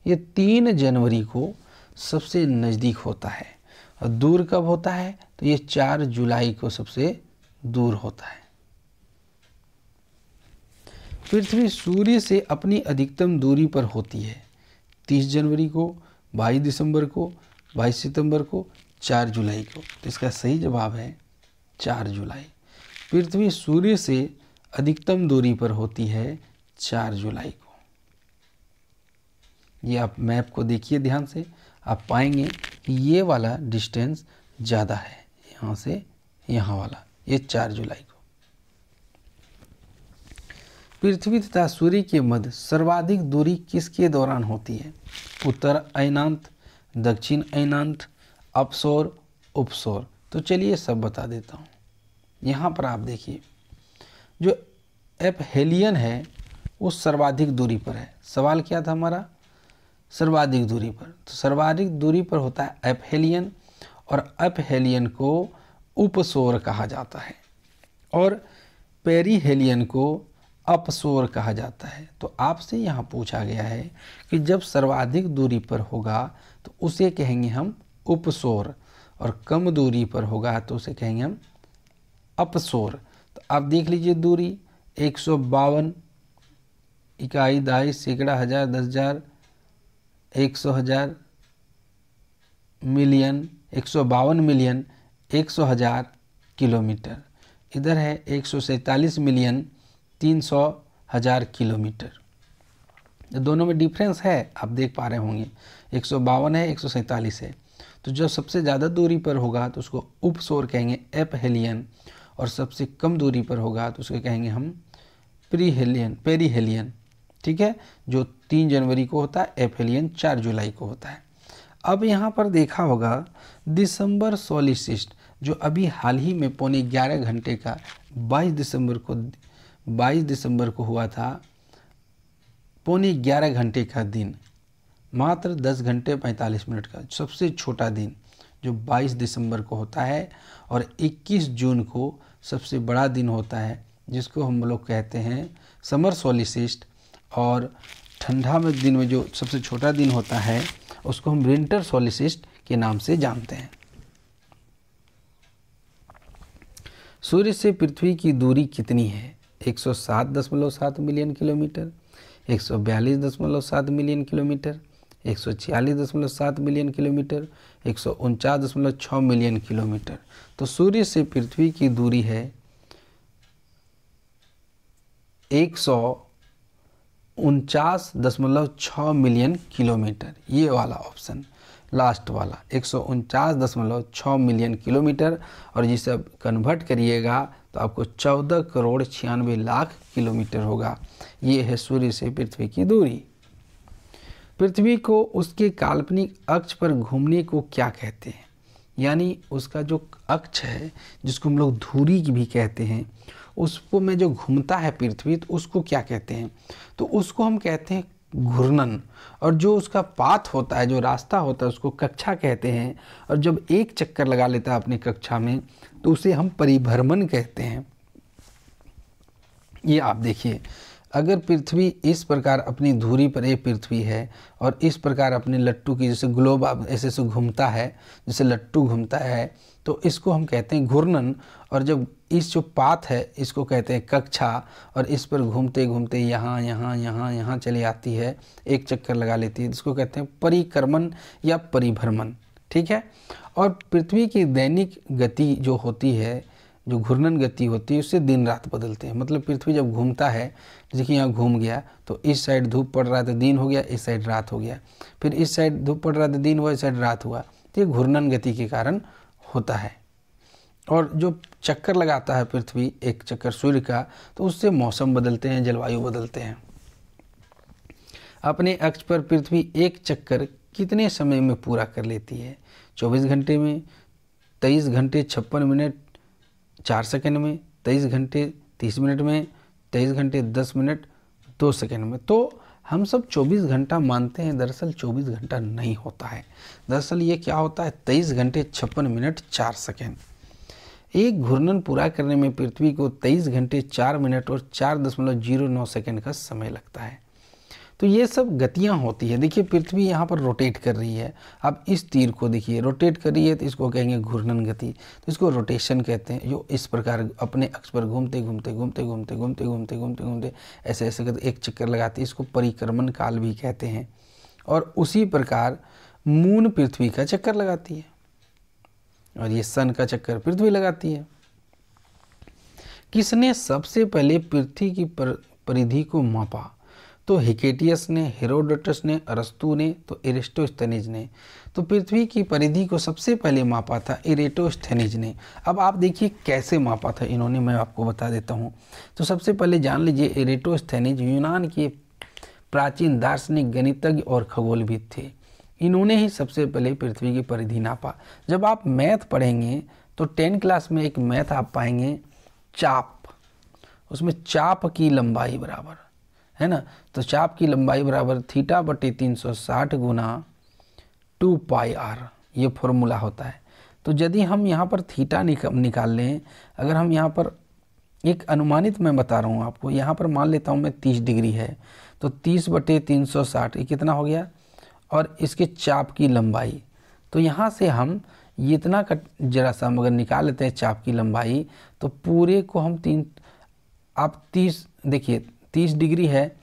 [SPEAKER 1] ये 3 जनवरी को सबसे नज़दीक होता है। और दूर कब होता है? तो ये 4 जुलाई को सबसे दूर होता है। पृथ्वी सूर्य से अपनी अधिकतम दूरी पर होती है 30 जनवरी को, 22 दिसंबर को, 22 सितंबर को, 4 जुलाई को। तो इसका सही जवाब है 4 जुलाई। पृथ्वी सूर्य से अधिकतम दूरी पर होती है 4 जुलाई को। ये आप मैप को देखिए ध्यान से, आप पाएंगे कि ये वाला डिस्टेंस ज़्यादा है, यहाँ से यहाँ वाला, ये 4 जुलाई को। पृथ्वी तथा सूर्य के मध्य सर्वाधिक दूरी किसके दौरान होती है? उत्तर अयनांत, दक्षिण अयनांत, अपसौर, उपसौर। तो चलिए सब बता देता हूँ। यहाँ पर आप देखिए, जो एपहेलियन है वो सर्वाधिक दूरी पर है। सवाल क्या था हमारा? सर्वाधिक दूरी पर। तो सर्वाधिक दूरी पर होता है एपहेलियन, और एपहेलियन को उपसौर कहा जाता है और पेरिहेलियन को अपसौर कहा जाता है। तो आपसे यहाँ पूछा गया है कि जब सर्वाधिक दूरी पर होगा तो उसे कहेंगे हम उपसौर और कम दूरी पर होगा तो उसे कहेंगे हम अपसौर। तो आप देख लीजिए दूरी 152 इकाई दहाई सैकड़ा हज़ार 10,000 100,000 मिलियन 152 मिलियन 100,000 किलोमीटर। इधर है 147 मिलियन 300,000 किलोमीटर। दोनों में डिफरेंस है, आप देख पा रहे होंगे, 152 है 147 है। तो जब सबसे ज़्यादा दूरी पर होगा तो उसको उपसौर कहेंगे एपहेलियन, और सबसे कम दूरी पर होगा तो उसको कहेंगे हम पेरिहेलियन। ठीक है, जो 3 जनवरी को होता है, एपहेलियन 4 जुलाई को होता है। अब यहाँ पर देखा होगा दिसंबर सोलिस्टिस जो अभी हाल ही में 11:15 घंटे का 22 दिसंबर को हुआ था, 11:15 घंटे का दिन, मात्र 10 घंटे 45 मिनट का सबसे छोटा दिन जो 22 दिसंबर को होता है, और 21 जून को सबसे बड़ा दिन होता है जिसको हम लोग कहते हैं समर सोलिस्टिस, और ठंडा में दिन में जो सबसे छोटा दिन होता है उसको हम विंटर सोलिस्टिस के नाम से जानते हैं। सूर्य से पृथ्वी की दूरी कितनी है? 107.7 million kilometre, 142.7 million kilometre, 146.7 million kilometre, 149.6 million kilometre. तो सूर्य से पृथ्वी की दूरी है 149.6 मिलियन किलोमीटर। ये वाला ऑप्शन लास्ट वाला 149.6 मिलियन किलोमीटर, और जिसे आप कन्वर्ट करिएगा तो आपको 14 करोड़ 96 लाख किलोमीटर होगा। ये है सूर्य से पृथ्वी की दूरी। पृथ्वी को उसके काल्पनिक अक्ष पर घूमने को क्या कहते हैं? यानी उसका जो अक्ष है जिसको हम लोग धुरी भी कहते हैं, उसको में जो घूमता है पृथ्वी, तो उसको क्या कहते हैं? तो उसको हम कहते हैं घूर्णन, और जो उसका पाथ होता है, जो रास्ता होता है, उसको कक्षा कहते हैं। और जब एक चक्कर लगा लेता है अपनी कक्षा में तो उसे हम परिभ्रमण कहते हैं। ये आप देखिए, अगर पृथ्वी इस प्रकार अपनी धुरी पर एक पृथ्वी है और इस प्रकार अपने लट्टू की जैसे ग्लोब आप ऐसे से घूमता है, जैसे लट्टू घूमता है, तो इसको हम कहते हैं घूर्णन। और जब इस जो पाथ है इसको कहते हैं कक्षा, और इस पर घूमते घूमते यहाँ यहाँ यहाँ यहाँ चली आती है, एक चक्कर लगा लेती है, इसको कहते हैं परिक्रमण या परिभ्रमण। ठीक है, और पृथ्वी की दैनिक गति जो होती है, जो घूर्णन गति होती है, उससे दिन रात बदलते हैं। मतलब पृथ्वी जब घूमता है, जैसे कि यहाँ घूम गया तो इस साइड धूप पड़ रहा था दिन हो गया, इस साइड रात हो गया, फिर इस साइड धूप पड़ रहा था दिन हुआ, इस साइड रात हुआ। तो ये घूर्णन गति के कारण होता है। और जो चक्कर लगाता है पृथ्वी एक चक्कर सूर्य का, तो उससे मौसम बदलते हैं, जलवायु बदलते हैं। अपने अक्ष पर पृथ्वी एक चक्कर कितने समय में पूरा कर लेती है? 24 घंटे में, 23 घंटे 56 मिनट 4 सेकंड में, 23 घंटे 30 मिनट में, 23 घंटे 10 मिनट 2 सेकंड में। तो हम सब 24 घंटा मानते हैं, दरअसल 24 घंटा नहीं होता है। दरअसल ये क्या होता है, 23 घंटे 56 मिनट 4 सेकंड। एक घूर्णन पूरा करने में पृथ्वी को 23 घंटे 4 मिनट और 4.09 सेकंड का समय लगता है। तो ये सब गतियाँ होती है। देखिए पृथ्वी यहाँ पर रोटेट कर रही है, अब इस तीर को देखिए रोटेट कर रही है, तो इसको कहेंगे घूर्णन गति। तो इसको रोटेशन कहते हैं, जो इस प्रकार अपने अक्ष पर घूमते घूमते घूमते घूमते घूमते घूमते घूमते घूमते ऐसे ऐसे करते एक चक्कर लगाती है, इसको परिक्रमण काल भी कहते हैं। और उसी प्रकार मून पृथ्वी का चक्कर लगाती है, और ये सन का चक्कर पृथ्वी लगाती है। किसने सबसे पहले पृथ्वी की परिधि को मापा? तो हिकेटियस ने, हेरोडोटस ने, अरस्तु ने, तो इरेटोस्थेनीज ने। तो पृथ्वी की परिधि को सबसे पहले मापा था इरेटोस्थेनीज ने। अब आप देखिए कैसे मापा था इन्होंने, मैं आपको बता देता हूँ। तो सबसे पहले जान लीजिए, इरेटोस्थेनीज यूनान के प्राचीन दार्शनिक, गणितज्ञ और खगोलविद थे। इन्होंने ही सबसे पहले पृथ्वी की परिधि नापा। जब आप मैथ पढ़ेंगे तो 10 क्लास में एक मैथ आप पाएंगे चाप, उसमें चाप की लंबाई बराबर है ना, तो चाप की लंबाई बराबर θ/360 गुना 2πr, ये फॉर्मूला होता है। तो यदि हम यहाँ पर थीटा निकाल लें, अगर हम यहाँ पर एक अनुमानित मैं बता रहा हूँ आपको, यहाँ पर मान लेता हूँ मैं 30 डिग्री है, तो 30/360 ये कितना हो गया, और इसके चाप की लंबाई, तो यहाँ से हम ये इतना का जरा सा हम अगर निकाल लेते हैं चाप की लंबाई, तो पूरे को हम 30 देखिए 30 डिग्री है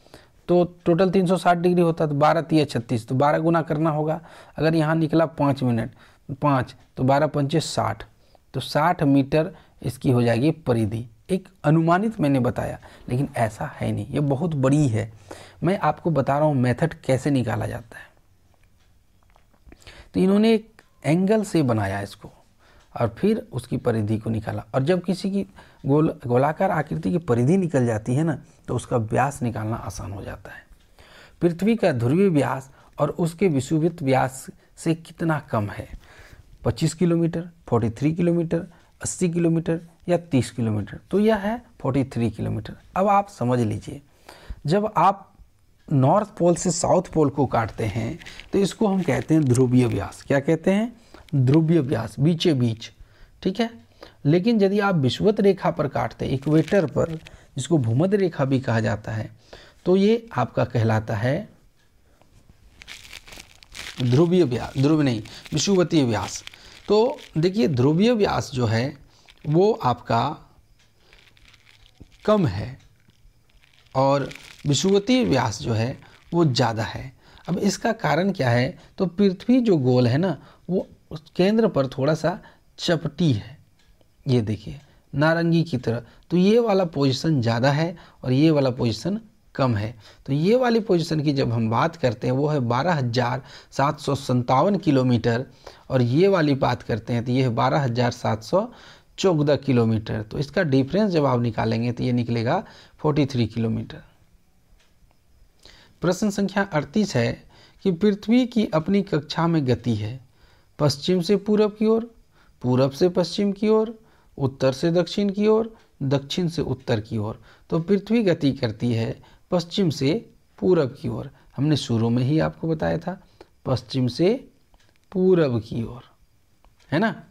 [SPEAKER 1] तो टोटल 360 डिग्री होता है, तो 12 3 36, तो 12 गुना करना होगा। अगर यहाँ निकला 5 मिनट, 5 तो 12 पंचे 60, तो 60 मीटर इसकी हो जाएगी परिधि। एक अनुमानित मैंने बताया, लेकिन ऐसा है नहीं, ये बहुत बड़ी है। मैं आपको बता रहा हूँ मेथड कैसे निकाला जाता है। तो इन्होंने एक एंगल से बनाया इसको और फिर उसकी परिधि को निकाला, और जब किसी की गोलाकार आकृति की परिधि निकल जाती है ना, तो उसका व्यास निकालना आसान हो जाता है। पृथ्वी का ध्रुवीय व्यास और उसके विषुववृत्त व्यास से कितना कम है? 25 किलोमीटर, 43 किलोमीटर, 80 किलोमीटर या 30 किलोमीटर? तो यह है 43 किलोमीटर। अब आप समझ लीजिए, जब आप नॉर्थ पोल से साउथ पोल को काटते हैं तो इसको हम कहते हैं ध्रुवीय व्यास। क्या कहते हैं? ध्रुवीय व्यास, बीचे बीच, ठीक है। लेकिन यदि आप विषुवत रेखा पर काटते हैं, इक्वेटर पर, जिसको भूमध्य रेखा भी कहा जाता है, तो ये आपका कहलाता है ध्रुवीय व्यास, ध्रुव नहीं, विषुवतीय व्यास। तो देखिए ध्रुवीय व्यास जो है वो आपका कम है और विषुवतीय व्यास जो है वो ज़्यादा है। अब इसका कारण क्या है? तो पृथ्वी जो गोल है ना, वो उस केंद्र पर थोड़ा सा चपटी है, ये देखिए नारंगी की तरह। तो ये वाला पोजीशन ज़्यादा है और ये वाला पोजीशन कम है। तो ये वाली पोजीशन की जब हम बात करते हैं वो है 12,757 किलोमीटर, और ये वाली बात करते हैं तो ये है 12,714 किलोमीटर। तो इसका डिफरेंस जब आप निकालेंगे तो ये निकलेगा 43 किलोमीटर। प्रश्न संख्या 38 है कि पृथ्वी की अपनी कक्षा में गति है पश्चिम से पूरब की ओर, पूरब से पश्चिम की ओर, उत्तर से दक्षिण की ओर, दक्षिण से उत्तर की ओर। तो पृथ्वी गति करती है पश्चिम से पूरब की ओर। हमने शुरू में ही आपको बताया था, पश्चिम से पूरब की ओर, है ना।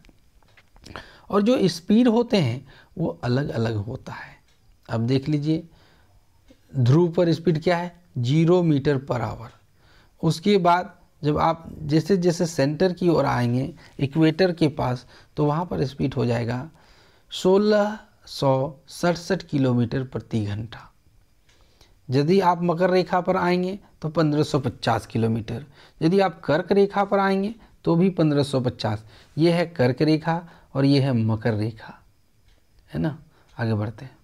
[SPEAKER 1] और जो स्पीड होते हैं वो अलग अलग होता है। अब देख लीजिए, ध्रुव पर स्पीड क्या है? 0 मीटर पर आवर। उसके बाद जब आप जैसे जैसे सेंटर की ओर आएंगे, इक्वेटर के पास, तो वहाँ पर स्पीड हो जाएगा 1667 किलोमीटर प्रति घंटा। यदि आप मकर रेखा पर आएंगे तो 1550 किलोमीटर। यदि आप कर्क रेखा पर आएंगे तो भी 1550। ये है कर्क रेखा और ये है मकर रेखा, है ना। आगे बढ़ते हैं।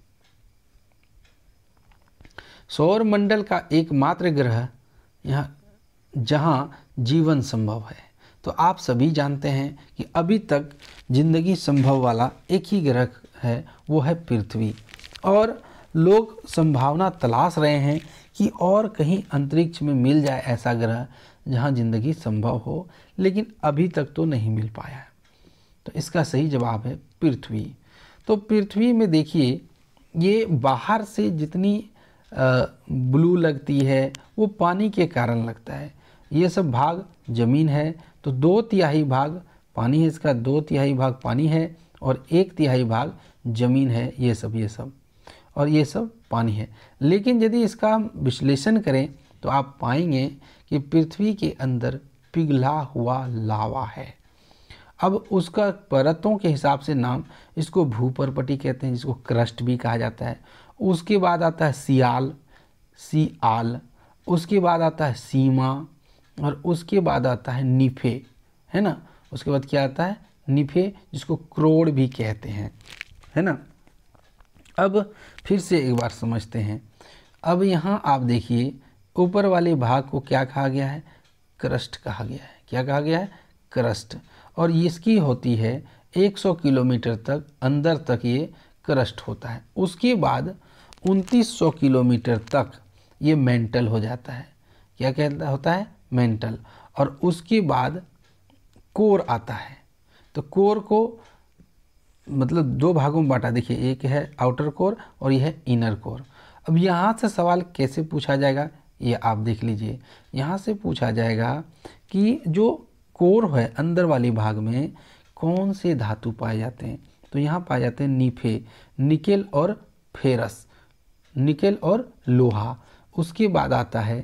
[SPEAKER 1] सौर मंडल का एकमात्र ग्रह यहाँ जहाँ जीवन संभव है। तो आप सभी जानते हैं कि अभी तक जिंदगी संभव वाला एक ही ग्रह है, वो है पृथ्वी। और लोग संभावना तलाश रहे हैं कि और कहीं अंतरिक्ष में मिल जाए ऐसा ग्रह जहाँ जिंदगी संभव हो, लेकिन अभी तक तो नहीं मिल पाया है। तो इसका सही जवाब है पृथ्वी। तो पृथ्वी में देखिए, ये बाहर से जितनी ब्लू लगती है वो पानी के कारण लगता है। ये सब भाग ज़मीन है, तो 2/3 भाग पानी है, इसका 2/3 भाग पानी है और 1/3 भाग ज़मीन है। ये सब और ये सब पानी है। लेकिन यदि इसका हम विश्लेषण करें तो आप पाएंगे कि पृथ्वी के अंदर पिघला हुआ लावा है। अब उसका परतों के हिसाब से नाम, इसको भूपर्पटी कहते हैं, जिसको क्रस्ट भी कहा जाता है। उसके बाद आता है सियाल, उसके बाद आता है सीमा, और उसके बाद आता है निफे, है ना। उसके बाद क्या आता है? निफे, जिसको क्रोड भी कहते हैं, है ना। अब फिर से एक बार समझते हैं। अब यहाँ आप देखिए, ऊपर वाले भाग को क्या कहा गया है? क्रस्ट कहा गया है। क्या कहा गया है? क्रस्ट। और इसकी होती है 100 किलोमीटर तक, अंदर तक ये क्रस्ट होता है। उसके बाद 2900 किलोमीटर तक ये मेंटल हो जाता है। क्या कहता होता है? मेंटल। और उसके बाद कोर आता है। तो कोर को मतलब 2 भागों में बांटा। देखिए, एक है आउटर कोर और यह है इनर कोर। अब यहाँ से सवाल कैसे पूछा जाएगा ये आप देख लीजिए। यहाँ से पूछा जाएगा कि जो कोर है अंदर वाली भाग में, कौन से धातु पाए जाते हैं? तो यहाँ पाए जाते हैं नीफे, निकेल और फेरस, निकेल और लोहा। उसके बाद आता है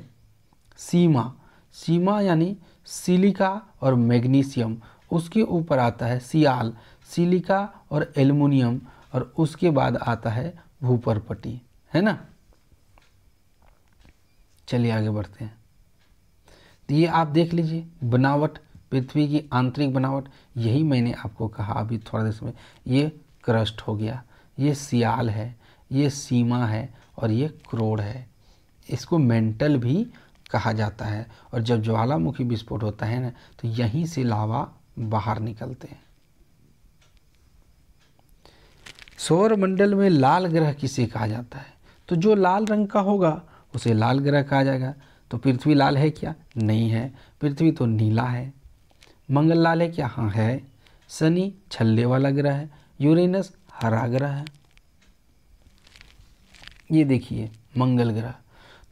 [SPEAKER 1] सीमा, सीमा यानी सिलिका और मैग्नीशियम। उसके ऊपर आता है सियाल, सिलिका और एल्युमिनियम। और उसके बाद आता है भूपरपटी, है ना। चलिए आगे बढ़ते हैं। तो ये आप देख लीजिए बनावट, पृथ्वी की आंतरिक बनावट। यही मैंने आपको कहा अभी थोड़ा देर समय, ये क्रस्ट हो गया, ये सियाल है, ये सीमा है और ये क्रोड है। इसको मेंटल भी कहा जाता है। और जब ज्वालामुखी विस्फोट होता है ना, तो यहीं से लावा बाहर निकलते हैं। सौर मंडल में लाल ग्रह किसे कहा जाता है? तो जो लाल रंग का होगा उसे लाल ग्रह कहा जाएगा। तो पृथ्वी लाल है क्या? नहीं है, पृथ्वी तो नीला है। मंगल लाल है क्या? हाँ है। शनि छल्ले वाला ग्रह है। यूरेनस हरा ग्रह है। ये देखिए मंगल ग्रह,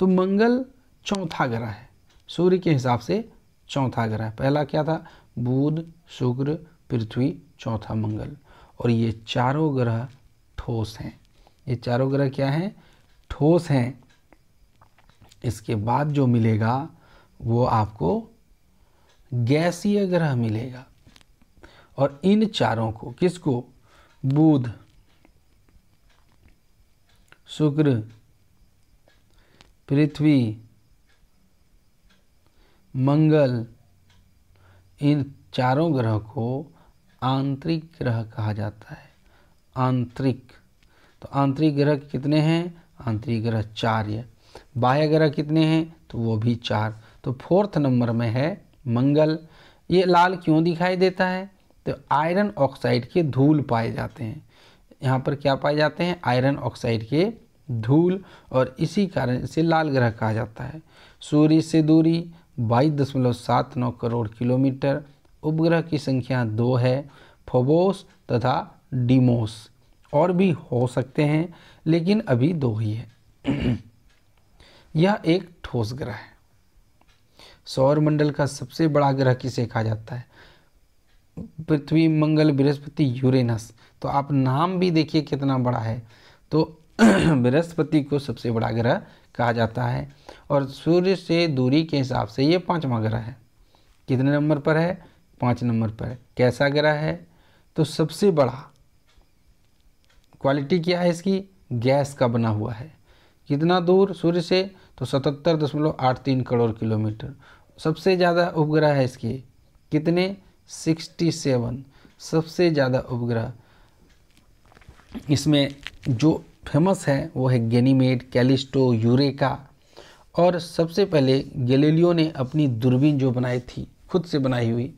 [SPEAKER 1] तो मंगल चौथा ग्रह है, सूर्य के हिसाब से चौथा ग्रह। पहला क्या था? बुध, शुक्र, पृथ्वी, चौथा मंगल। और ये चारों ग्रह ठोस हैं। ये चारों ग्रह क्या हैं? ठोस हैं। इसके बाद जो मिलेगा वो आपको गैसीय ग्रह मिलेगा। और इन चारों को, किसको? बुध, शुक्र, पृथ्वी, मंगल, इन चारों ग्रह को आंतरिक ग्रह कहा जाता है। आंतरिक। तो आंतरिक ग्रह कितने हैं? आंतरिक ग्रह 4 है। बाह्य ग्रह कितने हैं? तो वो भी 4। तो 4th नंबर में है मंगल। ये लाल क्यों दिखाई देता है? तो आयरन ऑक्साइड के धूल पाए जाते हैं। यहाँ पर क्या पाए जाते हैं? आयरन ऑक्साइड के धूल। और इसी कारण इसे लाल ग्रह कहा जाता है। सूर्य से दूरी 22.79 करोड़ किलोमीटर। उपग्रह की संख्या 2 है, फोबोस तथा डीमोस। और भी हो सकते हैं लेकिन अभी 2 ही है। यह एक ठोस ग्रह है। सौर मंडल का सबसे बड़ा ग्रह किसे कहा जाता है? पृथ्वी, मंगल, बृहस्पति, यूरेनस। तो आप नाम भी देखिए कितना बड़ा है। तो बृहस्पति को सबसे बड़ा ग्रह कहा जाता है। और सूर्य से दूरी के हिसाब से ये 5वां ग्रह है। कितने नंबर पर है? 5 नंबर पर है। कैसा ग्रह है? तो सबसे बड़ा। क्वालिटी क्या है इसकी? गैस का बना हुआ है। कितना दूर सूर्य से? तो 77.83 करोड़ किलोमीटर। सबसे ज़्यादा उपग्रह है इसके। कितने? 67। सबसे ज़्यादा उपग्रह। इसमें जो फेमस है वो है गैनीमेड, कैलिस्टो, यूरेका। और सबसे पहले गैलीलियो ने अपनी दूरबीन जो बनाई थी, खुद से बनाई हुई,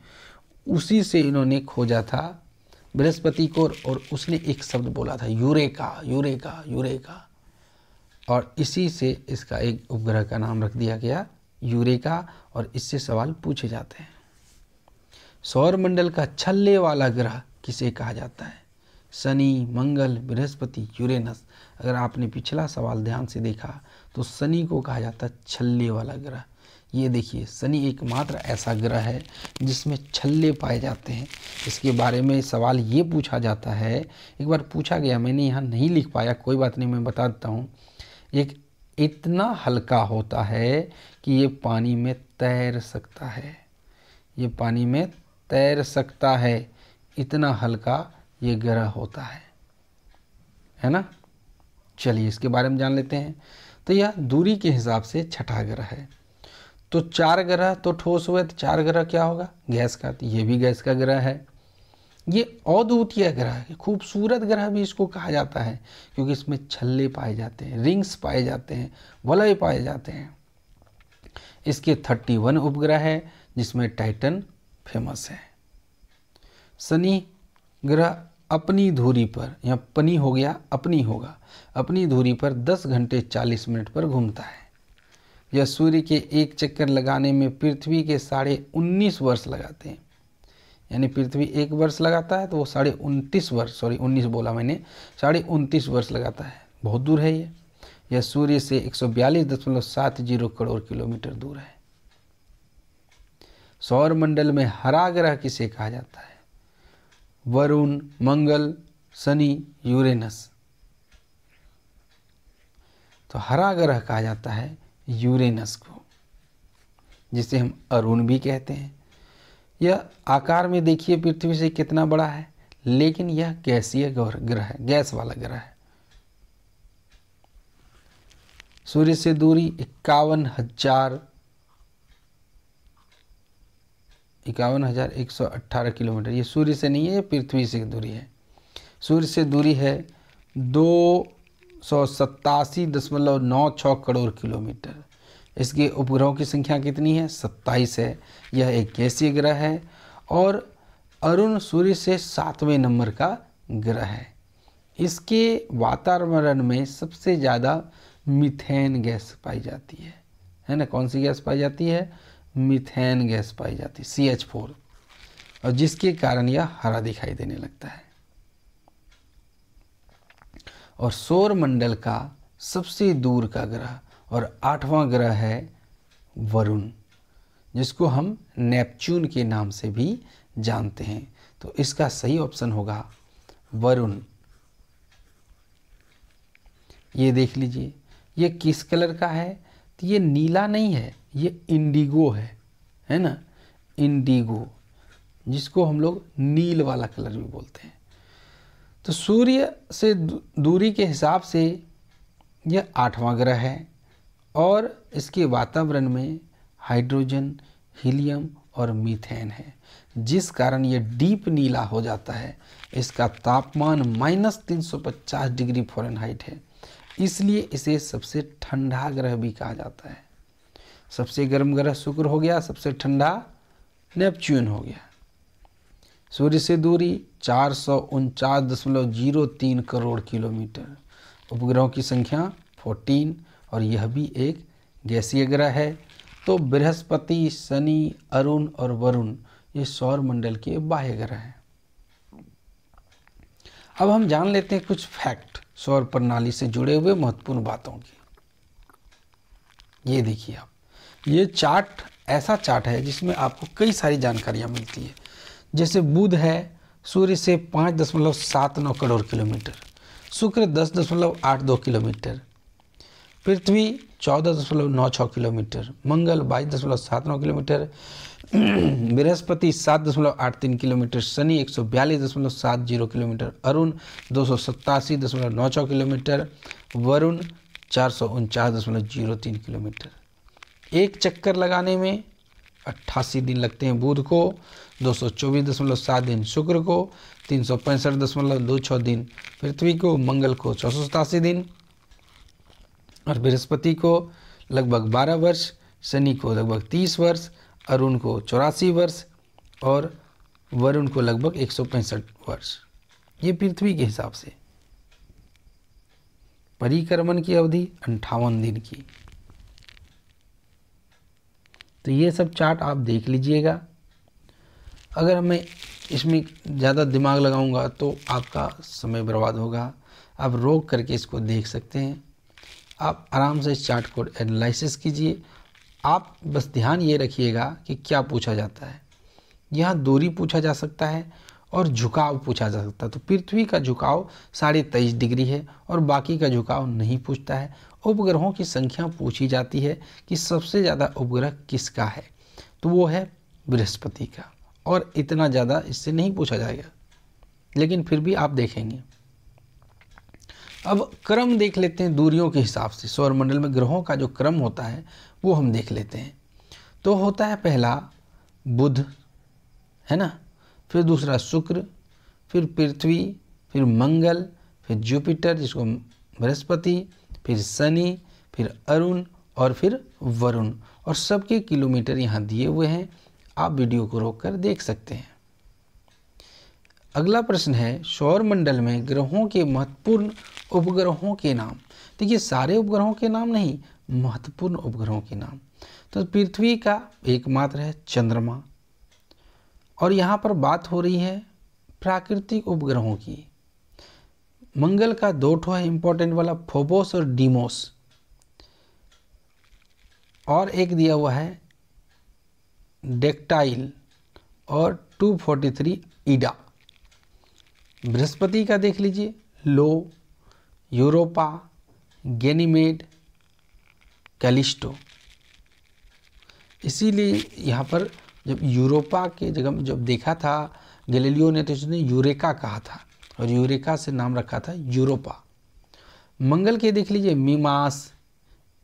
[SPEAKER 1] उसी से इन्होंने खोजा था बृहस्पति को। और उसने एक शब्द बोला था, यूरेका, यूरेका, यूरेका। और इसी से इसका एक उपग्रह का नाम रख दिया गया यूरेका। और इससे सवाल पूछे जाते हैं। सौर मंडल का छल्ले वाला ग्रह किसे कहा जाता है? शनि, मंगल, बृहस्पति, यूरेनस। अगर आपने पिछला सवाल ध्यान से देखा तो शनि को कहा जाता है छल्ले वाला ग्रह। ये देखिए शनि एकमात्र ऐसा ग्रह है जिसमें छल्ले पाए जाते हैं। इसके बारे में सवाल ये पूछा जाता है, एक बार पूछा गया, मैंने यहाँ नहीं लिख पाया, कोई बात नहीं, मैं बता देता हूँ। एक इतना हल्का होता है कि ये पानी में तैर सकता है। ये पानी में तैर सकता है, इतना हल्का ये ग्रह होता है ना। चलिए इसके बारे में जान लेते हैं। तो यह दूरी के हिसाब से छठा ग्रह है। तो 4 ग्रह तो ठोस हुए, तो 4 ग्रह क्या होगा? गैस का। तो ये भी गैस का ग्रह है। ये अद्वितीय ग्रह है, खूबसूरत ग्रह भी इसको कहा जाता है क्योंकि इसमें छल्ले पाए जाते हैं, रिंग्स पाए जाते हैं, वलय पाए जाते हैं। इसके 31 उपग्रह है जिसमें टाइटन फेमस है। शनि ग्रह अपनी धुरी पर, यहाँ पनी हो गया, अपनी होगा, अपनी धुरी पर 10 घंटे 40 मिनट पर घूमता है। यह सूर्य के एक चक्कर लगाने में पृथ्वी के 19.5 वर्ष लगाते हैं। यानी पृथ्वी 1 वर्ष लगाता है तो वो 29.5 वर्ष, 19 बोला मैंने, 29.5 वर्ष लगाता है। बहुत दूर है ये। यह सूर्य से 142.70 करोड़ किलोमीटर दूर है। सौर मंडल में हरा ग्रह किसे कहा जाता है? वरुण, मंगल, शनि, यूरेनस। तो हरा ग्रह कहा जाता है यूरेनस को, जिसे हम अरुण भी कहते हैं। यह आकार में देखिए पृथ्वी से कितना बड़ा है, लेकिन यह गैसीय ग्रह है, गैस वाला ग्रह है। सूर्य से दूरी 51,118 किलोमीटर। ये सूर्य से नहीं है, ये पृथ्वी से दूरी है। सूर्य से दूरी है 287.96 करोड़ किलोमीटर। इसके उपग्रहों की संख्या कितनी है? 27 है। यह एक गैसीय ग्रह है और अरुण सूर्य से 7वें नंबर का ग्रह है। इसके वातावरण में सबसे ज़्यादा मीथेन गैस पाई जाती है ना? कौन सी गैस पाई जाती है? मीथेन गैस पाई जाती है, CH4, और जिसके कारण यह हरा दिखाई देने लगता है। और सौर मंडल का सबसे दूर का ग्रह और 8वां ग्रह है वरुण, जिसको हम नेपच्यून के नाम से भी जानते हैं। तो इसका सही ऑप्शन होगा वरुण। ये देख लीजिए, ये किस कलर का है? तो ये नीला नहीं है, ये इंडिगो है ना? इंडिगो, जिसको हम लोग नील वाला कलर भी बोलते हैं। तो सूर्य से दूरी के हिसाब से यह 8वां ग्रह है और इसके वातावरण में हाइड्रोजन, हीलियम और मीथेन है, जिस कारण यह डीप नीला हो जाता है। इसका तापमान -350 डिग्री फ़ारेनहाइट है, इसलिए इसे सबसे ठंडा ग्रह भी कहा जाता है। सबसे गर्म ग्रह शुक्र हो गया, सबसे ठंडा नेपच्यून हो गया। सूर्य से दूरी 449.03 करोड़ किलोमीटर। उपग्रहों की संख्या 14 और यह भी एक गैसीय ग्रह है। तो बृहस्पति, शनि, अरुण और वरुण ये सौर मंडल के बाह्य ग्रह हैं। अब हम जान लेते हैं कुछ फैक्ट सौर प्रणाली से जुड़े हुए महत्वपूर्ण बातों की। ये देखिए आप, ये चार्ट ऐसा चार्ट है जिसमें आपको कई सारी जानकारियाँ मिलती है। जैसे बुध है सूर्य से 5.79 करोड़ किलोमीटर, शुक्र 10.82 किलोमीटर, पृथ्वी 14.96 किलोमीटर, मंगल 22.79 kilometre, Brihaspati 7.83 kilometre, Shani 142.70 kilometre, Arun 287.94 kilometre, Varun 449.03 kilometre. एक चक्कर लगाने में 88 दिन लगते हैं बुध को, 224.7 दिन शुक्र को, 365.26 दिन पृथ्वी को, मंगल को 487 दिन और बृहस्पति को लगभग 12 वर्ष, शनि को लगभग 30 वर्ष, अरुण को 84 वर्ष और वरुण को लगभग 165 वर्ष। ये पृथ्वी के हिसाब से। परिक्रमण की अवधि 58 दिन की। तो ये सब चार्ट आप देख लीजिएगा। अगर मैं इसमें ज़्यादा दिमाग लगाऊंगा तो आपका समय बर्बाद होगा। आप रोक करके इसको देख सकते हैं। आप आराम से इस चार्ट को एनालिसिस कीजिए। आप बस ध्यान ये रखिएगा कि क्या पूछा जाता है। यहाँ दूरी पूछा जा सकता है और झुकाव पूछा जा सकता है। तो पृथ्वी का झुकाव 23.5 डिग्री है और बाकी का झुकाव नहीं पूछता है। उपग्रहों की संख्या पूछी जाती है कि सबसे ज़्यादा उपग्रह किसका है, तो वो है बृहस्पति का, और इतना ज़्यादा इससे नहीं पूछा जाएगा, लेकिन फिर भी आप देखेंगे। अब क्रम देख लेते हैं दूरियों के हिसाब से। सौरमंडल में ग्रहों का जो क्रम होता है वो हम देख लेते हैं। तो होता है पहला बुध, है ना, फिर दूसरा शुक्र, फिर पृथ्वी, फिर मंगल, फिर जुपिटर जिसको बृहस्पति, फिर शनि, फिर अरुण और फिर वरुण, और सबके किलोमीटर यहाँ दिए हुए हैं। आप वीडियो को रोककर देख सकते हैं। अगला प्रश्न है सौरमंडल में ग्रहों के महत्वपूर्ण उपग्रहों के नाम। देखिए सारे उपग्रहों के नाम नहीं, महत्वपूर्ण उपग्रहों के नाम। तो पृथ्वी का एकमात्र है चंद्रमा, और यहाँ पर बात हो रही है प्राकृतिक उपग्रहों की। मंगल का 2 ठो है इंपॉर्टेंट वाला, फोबोस और डीमोस, और एक दिया हुआ है डेक्टाइल और 243 ईडा। बृहस्पति का देख लीजिए, लो, यूरोपा, गैनीमेड, कैलिस्टो। इसीलिए यहाँ पर जब यूरोपा के जगह जब देखा था गैलीलियो ने, तो उसने यूरेका कहा था और यूरेका से नाम रखा था यूरोपा। मंगल के देख लीजिए, Mimas,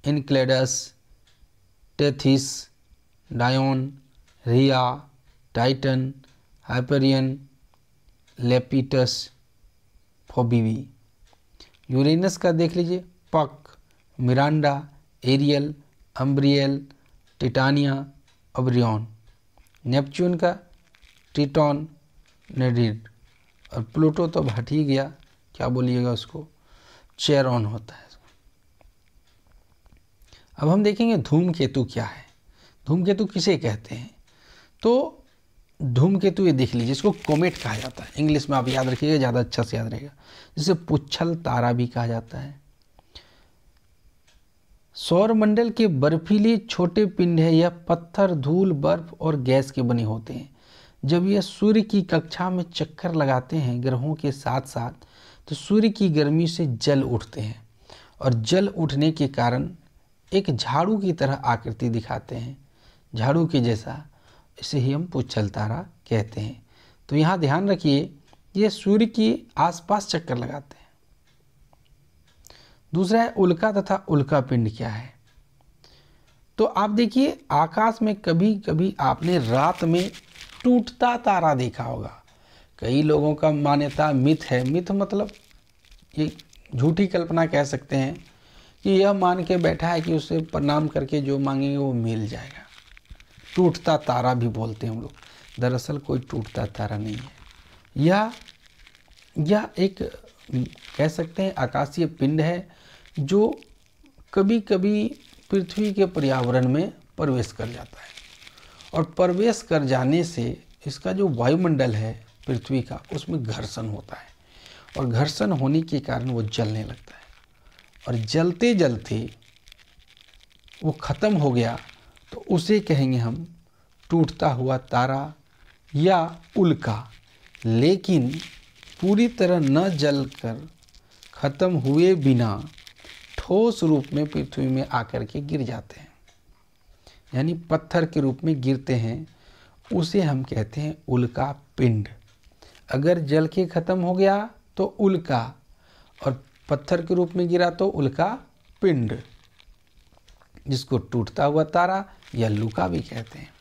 [SPEAKER 1] Enceladus, Tethys, Dione, Rhea, Titan, Hyperion, Iapetus, Phoebe. Uranus का देख लीजिए, Puck, Miranda, Ariel, Umbriel, Titania, Oberon. Neptune का ट्रिटॉन, नेडिड। और प्लूटो तो हट ही गया, क्या बोलिएगा उसको, चेरॉन होता है। अब हम देखेंगे धूमकेतु क्या है, धूमकेतु किसे कहते हैं। तो धूमकेतु ये देख लीजिए, इसको कोमेट कहा जाता है, इंग्लिश में आप याद रखिएगा, ज़्यादा अच्छा से याद रहेगा। जिसे पुच्छल तारा भी कहा जाता है। सौरमंडल के बर्फीले छोटे पिंड है। यह पत्थर, धूल, बर्फ और गैस के बने होते हैं। जब यह सूर्य की कक्षा में चक्कर लगाते हैं ग्रहों के साथ साथ, तो सूर्य की गर्मी से जल उठते हैं और जल उठने के कारण एक झाड़ू की तरह आकृति दिखाते हैं, झाड़ू के जैसा। इसे ही हम पुच्छल तारा कहते हैं। तो यहाँ ध्यान रखिए, ये सूर्य के आसपास चक्कर लगाते हैं। दूसरा है उल्का तथा उल्का पिंड क्या है। तो आप देखिए, आकाश में कभी कभी आपने रात में टूटता तारा देखा होगा। कई लोगों का मान्यता, मिथ है, मिथ मतलब ये झूठी कल्पना कह सकते हैं, कि यह मान के बैठा है कि उसे प्रणाम करके जो मांगेंगे वो मिल जाएगा। टूटता तारा भी बोलते हैं हम लोग, दरअसल कोई टूटता तारा नहीं है। यह एक कह सकते हैं आकाशीय पिंड है, जो कभी कभी पृथ्वी के पर्यावरण में प्रवेश कर जाता है और प्रवेश कर जाने से इसका जो वायुमंडल है पृथ्वी का, उसमें घर्षण होता है और घर्षण होने के कारण वो जलने लगता है और जलते जलते वो ख़त्म हो गया, तो उसे कहेंगे हम टूटता हुआ तारा या उल्का। लेकिन पूरी तरह न जलकर ख़त्म हुए बिना ठोस रूप में पृथ्वी में आकर के गिर जाते हैं, यानी पत्थर के रूप में गिरते हैं, उसे हम कहते हैं उल्का पिंड। अगर जल के ख़त्म हो गया तो उल्का, और पत्थर के रूप में गिरा तो उल्का पिंड, जिसको टूटता हुआ तारा या लुका भी कहते हैं।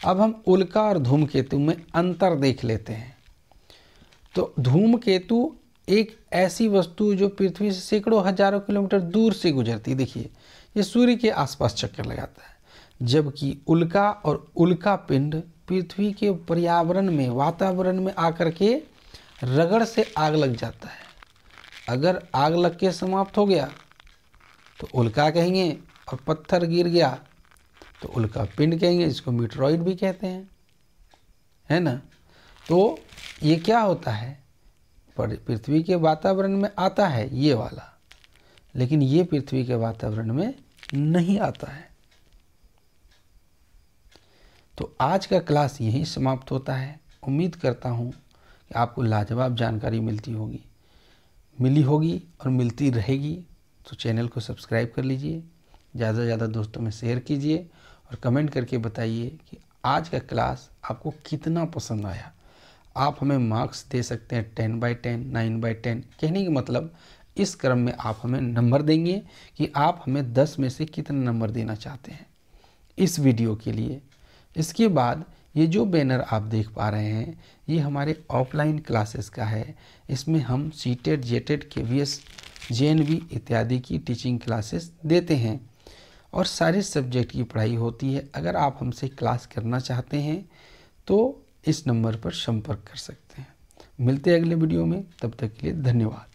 [SPEAKER 1] अब हम उल्का और धूमकेतु में अंतर देख लेते हैं। तो धूमकेतु एक ऐसी वस्तु जो पृथ्वी से सैकड़ों हजारों किलोमीटर दूर से गुजरती, देखिए ये सूर्य के आसपास चक्कर लगाता है, जबकि उल्का और उल्का पिंड पृथ्वी के पर्यावरण में, वातावरण में आकर के रगड़ से आग लग जाता है। अगर आग लग के समाप्त हो गया तो उल्का कहेंगे, और पत्थर गिर गया तो उल्का पिंड कहेंगे, जिसको मीटरॉइड भी कहते हैं, है ना। तो ये क्या होता है, पृथ्वी के वातावरण में आता है ये वाला, लेकिन ये पृथ्वी के वातावरण में नहीं आता है। तो आज का क्लास यहीं समाप्त होता है। उम्मीद करता हूँ कि आपको लाजवाब जानकारी मिली होगी और मिलती रहेगी। तो चैनल को सब्सक्राइब कर लीजिए, ज़्यादा से ज़्यादा दोस्तों में शेयर कीजिए और कमेंट करके बताइए कि आज का क्लास आपको कितना पसंद आया। आप हमें मार्क्स दे सकते हैं 10/10, 9/10। कहने का मतलब इस क्रम में आप हमें नंबर देंगे कि आप हमें 10 में से कितने नंबर देना चाहते हैं इस वीडियो के लिए। इसके बाद ये जो बैनर आप देख पा रहे हैं, ये हमारे ऑफलाइन क्लासेस का है। इसमें हम सीटेट, जेटेट, केवीएस, जेएनवी इत्यादि की टीचिंग क्लासेस देते हैं और सारे सब्जेक्ट की पढ़ाई होती है। अगर आप हमसे क्लास करना चाहते हैं तो इस नंबर पर संपर्क कर सकते हैं। मिलते हैं अगले वीडियो में, तब तक के लिए धन्यवाद।